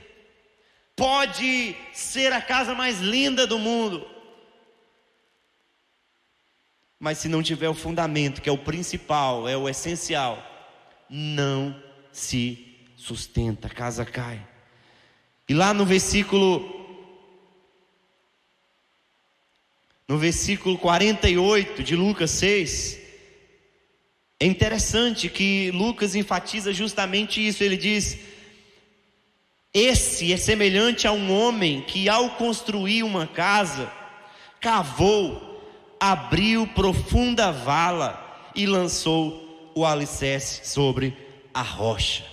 Pode ser a casa mais linda do mundo, Mas se não tiver o fundamento, que é o principal, é o essencial, não se sustenta, a casa cai. E lá no versículo 48 de Lucas 6, é interessante que Lucas enfatiza justamente isso. Ele diz: esse é semelhante a um homem que, ao construir uma casa, cavou, abriu profunda vala e lançou o alicerce sobre a rocha.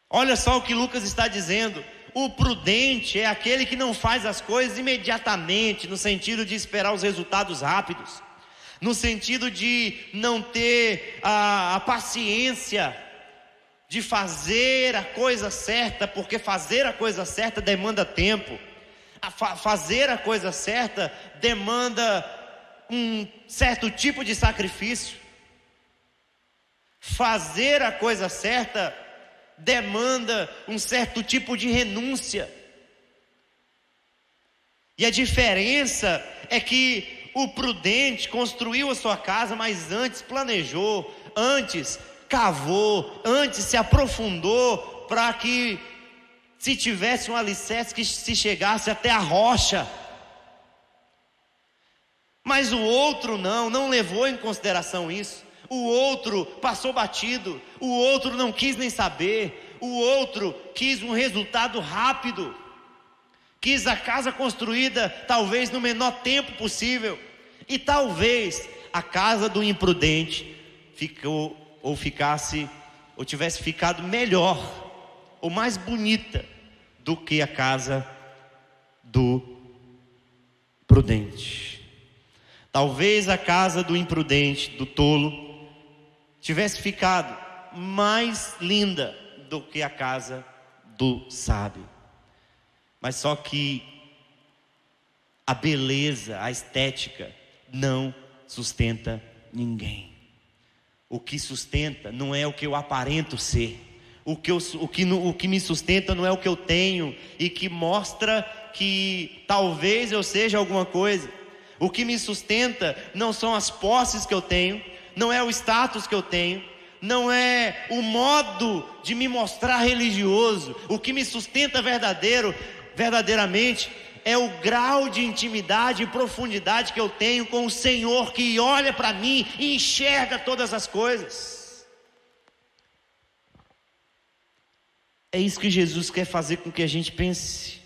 Olha só o que Lucas está dizendo. O prudente é aquele que não faz as coisas imediatamente, no sentido de esperar os resultados rápidos, no sentido de não ter a paciência de fazer a coisa certa, porque fazer a coisa certa demanda tempo. Fazer a coisa certa demanda um certo tipo de sacrifício. Fazer a coisa certa demanda um certo tipo de renúncia. E a diferença é que o prudente construiu a sua casa, mas antes planejou, antes cavou, antes se aprofundou, para que se tivesse um alicerce que se chegasse até a rocha. Mas o outro não levou em consideração isso. O outro passou batido, o outro não quis nem saber, o outro quis um resultado rápido, quis a casa construída talvez no menor tempo possível. E talvez a casa do imprudente tivesse ficado melhor ou mais bonita do que a casa do prudente. Talvez a casa do imprudente, do tolo, tivesse ficado mais linda do que a casa do sábio. Mas só que a beleza, a estética não sustenta ninguém. O que sustenta não é o que eu aparento ser. O que me sustenta não é o que eu tenho e que mostra que talvez eu seja alguma coisa. O que me sustenta não são as posses que eu tenho, não é o status que eu tenho, não é o modo de me mostrar religioso. O que me sustenta verdadeiramente é o grau de intimidade e profundidade que eu tenho com o Senhor, que olha para mim e enxerga todas as coisas. É isso que Jesus quer fazer com que a gente pense.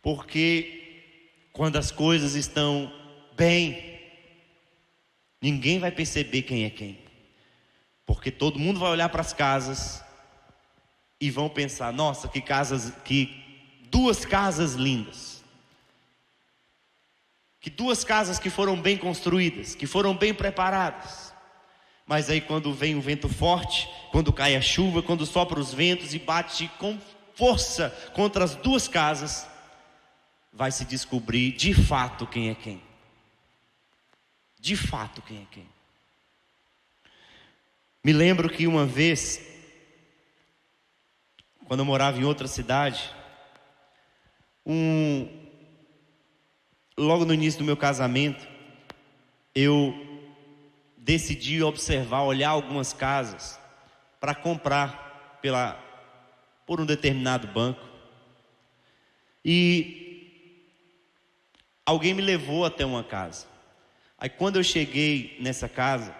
Porque quando as coisas estão bem, ninguém vai perceber quem é quem. Porque todo mundo vai olhar para as casas e vão pensar: nossa, que duas casas lindas. Que duas casas que foram bem construídas, que foram bem preparadas. Mas aí quando vem um vento forte, quando cai a chuva, quando sopra os ventos e bate com força contra as duas casas, vai se descobrir de fato quem é quem. De fato quem é quem. Me lembro que uma vez, quando eu morava em outra cidade, logo no início do meu casamento, eu decidi olhar algumas casas para comprar por um determinado banco. E alguém me levou até uma casa. Aí quando eu cheguei nessa casa,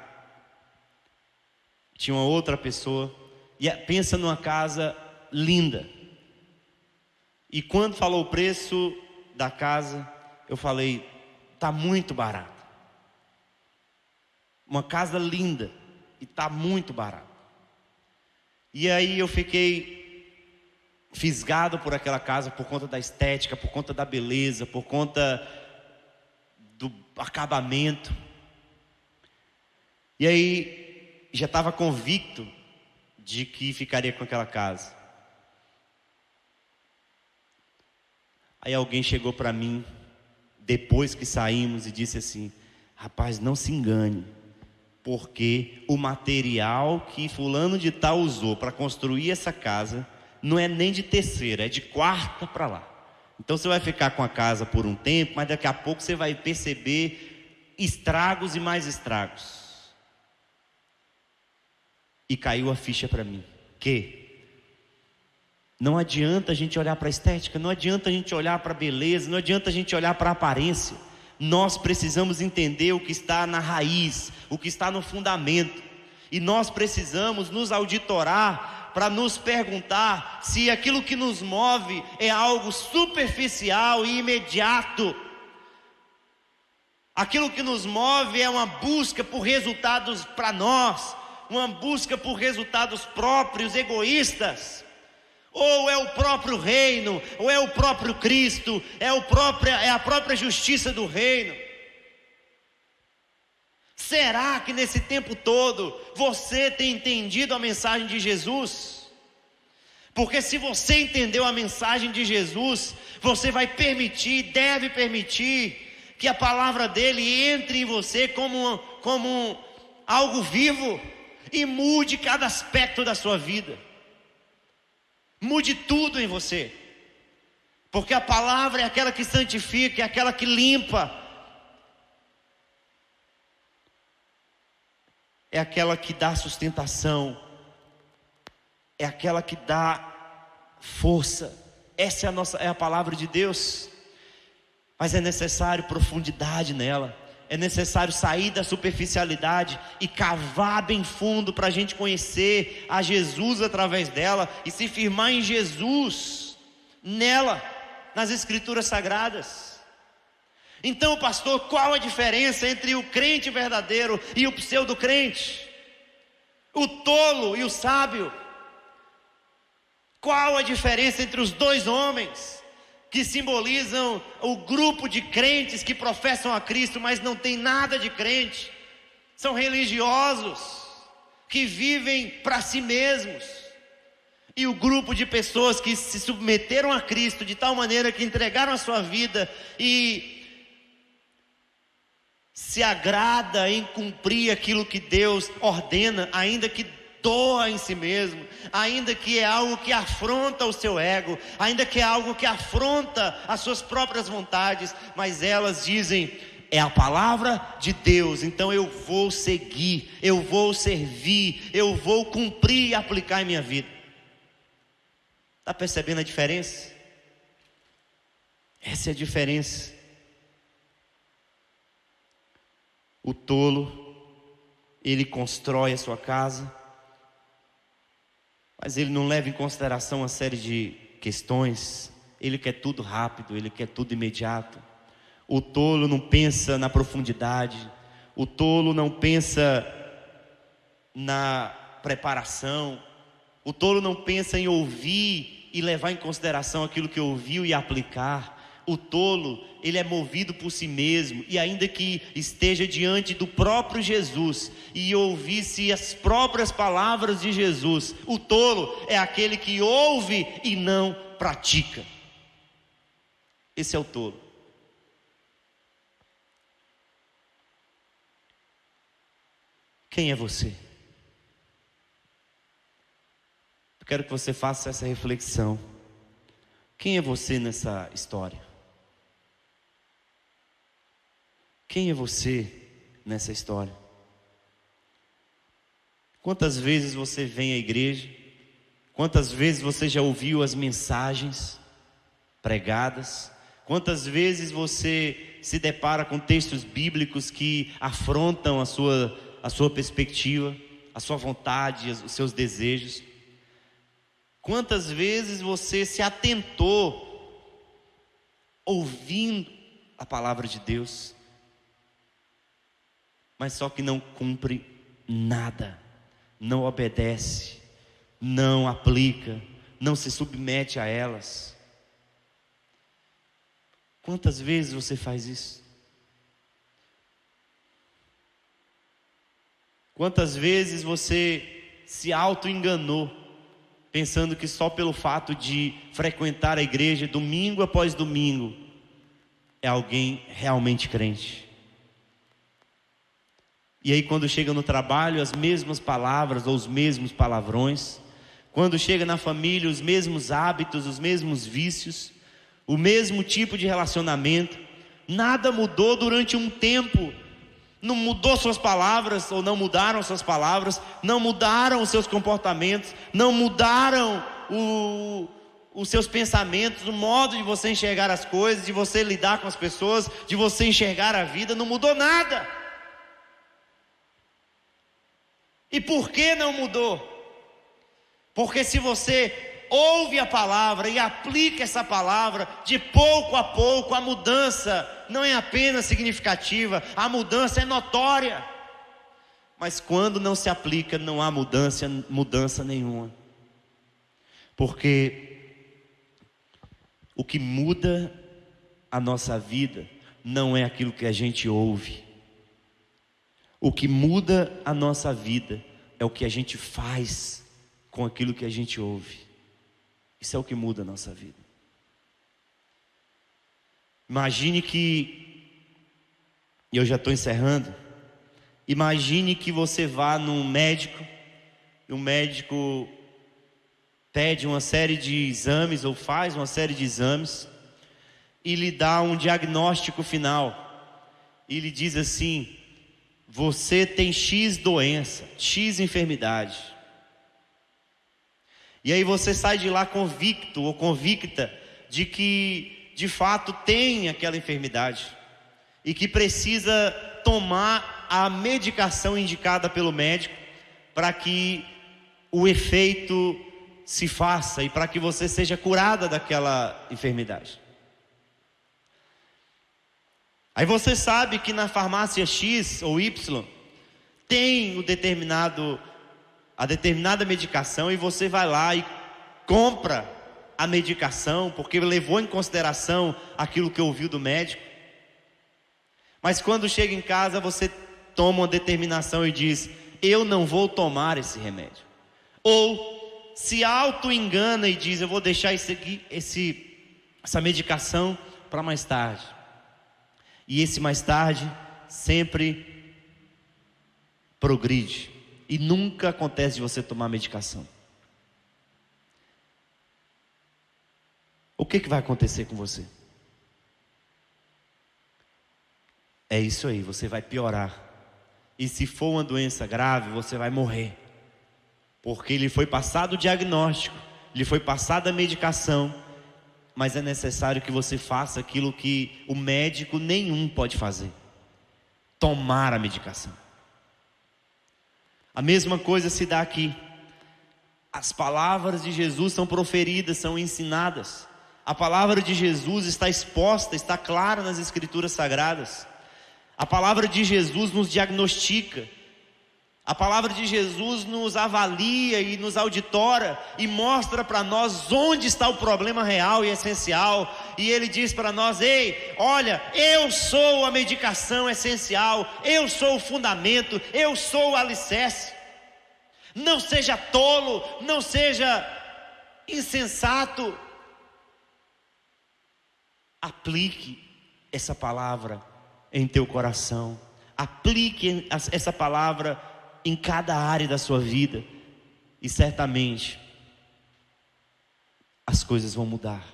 tinha uma outra pessoa, e pensa numa casa linda. E quando falou o preço da casa, eu falei: está muito barato. Uma casa linda e está muito barato. E aí eu fiquei fisgado por aquela casa, por conta da estética, por conta da beleza, por conta do acabamento. E aí já estava convicto de que ficaria com aquela casa. Aí alguém chegou para mim depois que saímos e disse assim: rapaz, não se engane, porque o material que fulano de tal usou para construir essa casa não é nem de terceira, é de quarta para lá. Então você vai ficar com a casa por um tempo, mas daqui a pouco você vai perceber estragos e mais estragos. E caiu a ficha para mim, que não adianta a gente olhar para a estética, não adianta a gente olhar para a beleza, não adianta a gente olhar para a aparência. Nós precisamos entender o que está na raiz, o que está no fundamento. E nós precisamos nos auditorar para nos perguntar se aquilo que nos move é algo superficial e imediato. Aquilo que nos move é uma busca por resultados para nós, uma busca por resultados próprios, egoístas. Ou é o próprio reino, ou é o próprio Cristo, é a própria justiça do reino. Será que nesse tempo todo você tem entendido a mensagem de Jesus? Porque se você entendeu a mensagem de Jesus, você vai permitir, deve permitir que a palavra dele entre em você como algo vivo e mude cada aspecto da sua vida. Mude tudo em você. Porque a palavra é aquela que santifica, é aquela que limpa. É aquela que dá sustentação. É aquela que dá força. Essa é a palavra de Deus. Mas é necessário profundidade nela. É necessário sair da superficialidade e cavar bem fundo para a gente conhecer a Jesus através dela e se firmar em Jesus, nela, nas Escrituras Sagradas. Então, pastor, qual a diferença entre o crente verdadeiro e o pseudo-crente? O tolo e o sábio? Qual a diferença entre os dois homens que simbolizam o grupo de crentes que professam a Cristo, mas não tem nada de crente? São religiosos que vivem para si mesmos. E o grupo de pessoas que se submeteram a Cristo de tal maneira que entregaram a sua vida e se agrada em cumprir aquilo que Deus ordena, ainda que doa em si mesmo, ainda que é algo que afronta o seu ego, ainda que é algo que afronta as suas próprias vontades, mas elas dizem: é a palavra de Deus, então eu vou seguir, eu vou servir, eu vou cumprir e aplicar em minha vida. Está percebendo a diferença? Essa é a diferença. O tolo, ele constrói a sua casa, mas ele não leva em consideração uma série de questões. Ele quer tudo rápido, ele quer tudo imediato. O tolo não pensa na profundidade. O tolo não pensa na preparação. O tolo não pensa em ouvir e levar em consideração aquilo que ouviu e aplicar. O tolo, ele é movido por si mesmo, e ainda que esteja diante do próprio Jesus e ouvisse as próprias palavras de Jesus, o tolo é aquele que ouve e não pratica. Esse é o tolo. Quem é você? Eu quero que você faça essa reflexão. Quem é você nessa história? Quem é você nessa história? Quantas vezes você vem à igreja? Quantas vezes você já ouviu as mensagens pregadas? Quantas vezes você se depara com textos bíblicos que afrontam a sua perspectiva, a sua vontade, os seus desejos? Quantas vezes você se atentou ouvindo a palavra de Deus, mas só que não cumpre nada, não obedece, não aplica, não se submete a elas? Quantas vezes você faz isso? Quantas vezes você se auto-enganou, pensando que só pelo fato de frequentar a igreja domingo após domingo é alguém realmente crente? E aí quando chega no trabalho, as mesmas palavras ou os mesmos palavrões. Quando chega na família, os mesmos hábitos, os mesmos vícios, o mesmo tipo de relacionamento. Nada mudou durante um tempo, não mudou suas palavras, ou não mudaram suas palavras, não mudaram os seus comportamentos, não mudaram os seus pensamentos, o modo de você enxergar as coisas, de você lidar com as pessoas, de você enxergar a vida, não mudou nada. E por que não mudou? Porque se você ouve a palavra e aplica essa palavra, de pouco a pouco a mudança não é apenas significativa, a mudança é notória. Mas quando não se aplica, não há mudança nenhuma. Porque o que muda a nossa vida não é aquilo que a gente ouve. O que muda a nossa vida é o que a gente faz com aquilo que a gente ouve. Isso é o que muda a nossa vida. Imagine que, e eu já estou encerrando, imagine que você vá num médico, e o médico pede uma série de exames, ou faz uma série de exames, e lhe dá um diagnóstico final, e lhe diz assim: você tem X doença, X enfermidade. E aí você sai de lá convicto ou convicta de que de fato tem aquela enfermidade e que precisa tomar a medicação indicada pelo médico para que o efeito se faça e para que você seja curada daquela enfermidade. Aí você sabe que na farmácia X ou Y tem a determinada medicação, e você vai lá e compra a medicação porque levou em consideração aquilo que ouviu do médico. Mas quando chega em casa, você toma uma determinação e diz: eu não vou tomar esse remédio. Ou se auto-engana e diz: eu vou deixar essa medicação para mais tarde. E esse mais tarde sempre progride. E nunca acontece de você tomar medicação. O que vai acontecer com você? É isso aí, você vai piorar. E se for uma doença grave, você vai morrer. Porque lhe foi passado o diagnóstico, lhe foi passada a medicação, mas é necessário que você faça aquilo que o médico nenhum pode fazer: tomar a medicação. A mesma coisa se dá aqui. As palavras de Jesus são proferidas, são ensinadas. A palavra de Jesus está exposta, está clara nas Escrituras Sagradas. A palavra de Jesus nos diagnostica. A palavra de Jesus nos avalia e nos auditora e mostra para nós onde está o problema real e essencial. E Ele diz para nós: ei, olha, eu sou a medicação essencial, eu sou o fundamento, eu sou o alicerce. Não seja tolo, não seja insensato. Aplique essa palavra em teu coração. Aplique essa palavra em cada área da sua vida, e certamente as coisas vão mudar,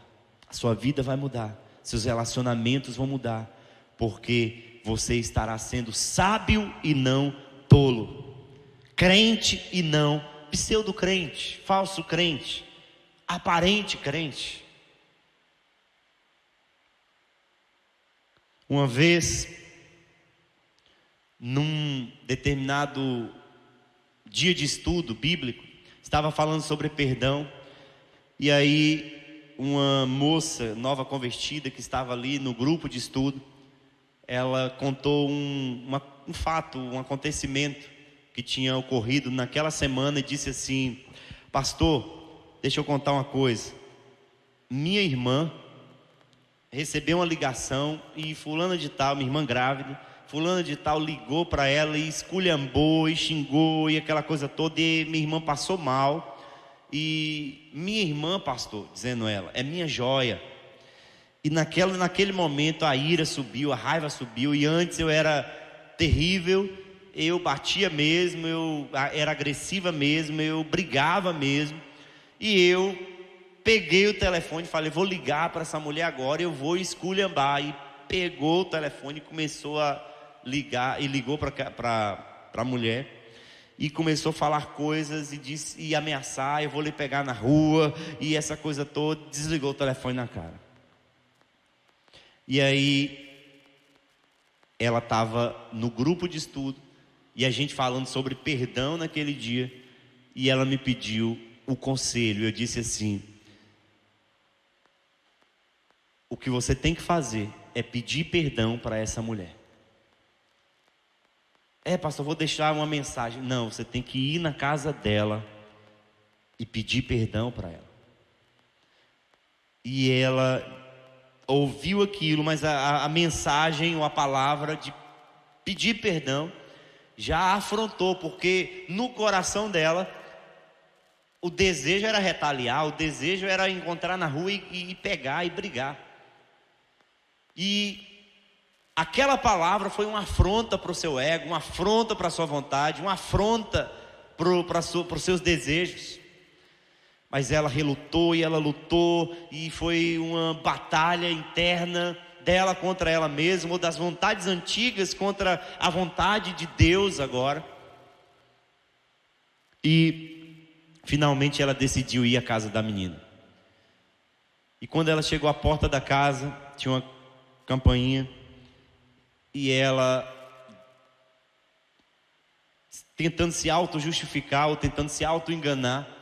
a sua vida vai mudar, seus relacionamentos vão mudar, porque você estará sendo sábio e não tolo, crente e não pseudo-crente, falso crente, aparente crente. Uma vez, num determinado dia de estudo bíblico, estava falando sobre perdão, e aí uma moça nova convertida que estava ali no grupo de estudo, ela contou um fato, um acontecimento que tinha ocorrido naquela semana, e disse assim: pastor, deixa eu contar uma coisa, minha irmã recebeu uma ligação e fulana de tal, minha irmã grávida, fulana de tal ligou para ela e esculhambou e xingou e aquela coisa toda, e minha irmã passou mal. E minha irmã, pastor, dizendo ela, é minha joia. E naquele momento a ira subiu, a raiva subiu, e antes eu era terrível, eu batia mesmo, eu era agressiva mesmo, eu brigava mesmo, e eu peguei o telefone e falei: vou ligar para essa mulher agora, eu vou esculhambar. E pegou o telefone e começou a ligou para a mulher e começou a falar coisas e ameaçar: eu vou lhe pegar na rua, e essa coisa toda. Desligou o telefone na cara. E aí ela estava no grupo de estudo e a gente falando sobre perdão naquele dia, e ela me pediu o conselho. Eu disse assim: o que você tem que fazer é pedir perdão para essa mulher. Pastor, vou deixar uma mensagem. Não, você tem que ir na casa dela e pedir perdão para ela. E ela ouviu aquilo, mas a mensagem ou a palavra de pedir perdão já afrontou, porque no coração dela o desejo era retaliar, o desejo era encontrar na rua e pegar e brigar. E aquela palavra foi uma afronta para o seu ego, uma afronta para a sua vontade, uma afronta para os seus desejos. Mas ela relutou e ela lutou, e foi uma batalha interna dela contra ela mesma, ou das vontades antigas contra a vontade de Deus agora. E finalmente ela decidiu ir à casa da menina. E quando ela chegou à porta da casa, tinha uma campainha, e ela, tentando se auto-justificar ou tentando se auto-enganar,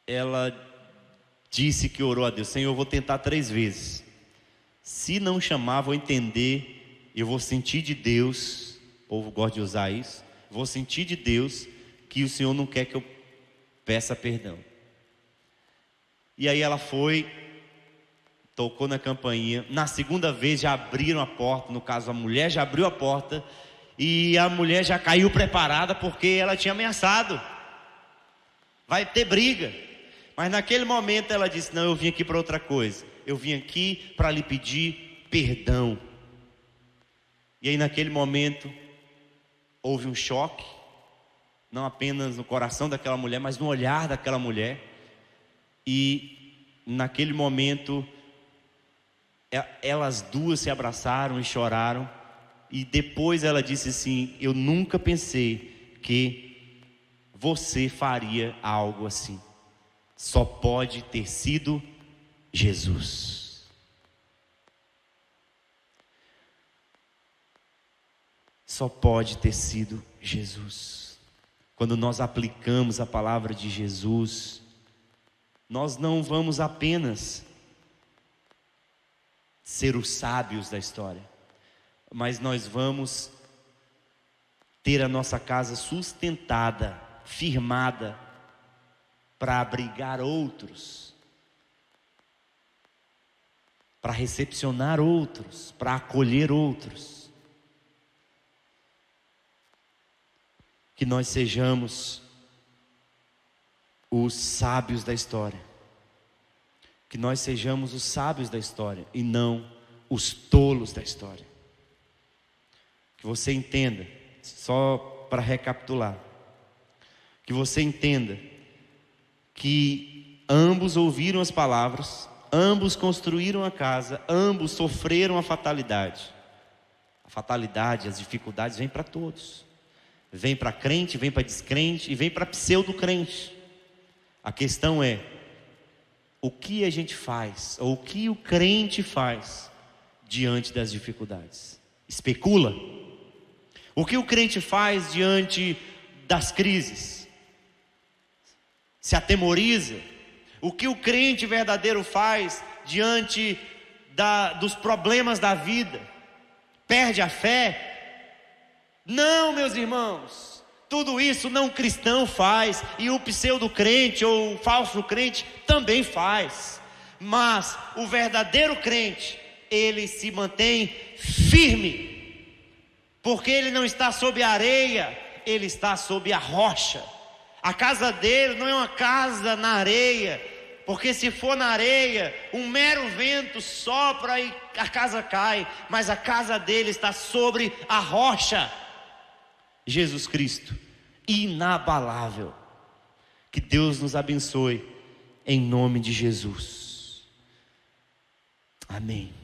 ela disse que orou a Deus: Senhor, eu vou tentar 3 vezes. Se não chamar, vou entender, eu vou sentir de Deus, o povo gosta de usar isso, vou sentir de Deus que o Senhor não quer que eu peça perdão. E aí ela foi, tocou na campainha. Na segunda vez já abriram a porta, no caso a mulher já abriu a porta, e a mulher já caiu preparada, porque ela tinha ameaçado: vai ter briga. Mas naquele momento ela disse: não, eu vim aqui para outra coisa, eu vim aqui para lhe pedir perdão. E aí naquele momento houve um choque, não apenas no coração daquela mulher, mas no olhar daquela mulher. E naquele momento elas duas se abraçaram e choraram. E depois ela disse assim: eu nunca pensei que você faria algo assim. Só pode ter sido Jesus. Só pode ter sido Jesus. Quando nós aplicamos a palavra de Jesus, nós não vamos apenas ser os sábios da história, mas nós vamos ter a nossa casa sustentada, firmada, para abrigar outros, para recepcionar outros, para acolher outros. Que nós sejamos os sábios da história. Que nós sejamos os sábios da história e não os tolos da história. Que você entenda, só para recapitular, que você entenda que ambos ouviram as palavras, ambos construíram a casa, ambos sofreram a fatalidade. A fatalidade, as dificuldades vêm para todos. Vem para crente, vem para descrente e vem para pseudo-crente. A questão é: o que a gente faz, ou o que o crente faz diante das dificuldades? Especula? O que o crente faz diante das crises? Se atemoriza? O que o crente verdadeiro faz diante dos problemas da vida? Perde a fé? Não, meus irmãos, tudo isso não cristão faz, e o pseudo-crente ou o falso crente também faz. Mas o verdadeiro crente, ele se mantém firme, porque ele não está sob a areia, ele está sob a rocha. A casa dele não é uma casa na areia, porque se for na areia, um mero vento sopra e a casa cai, mas a casa dele está sobre a rocha, Jesus Cristo, inabalável. Que Deus nos abençoe, em nome de Jesus. Amém.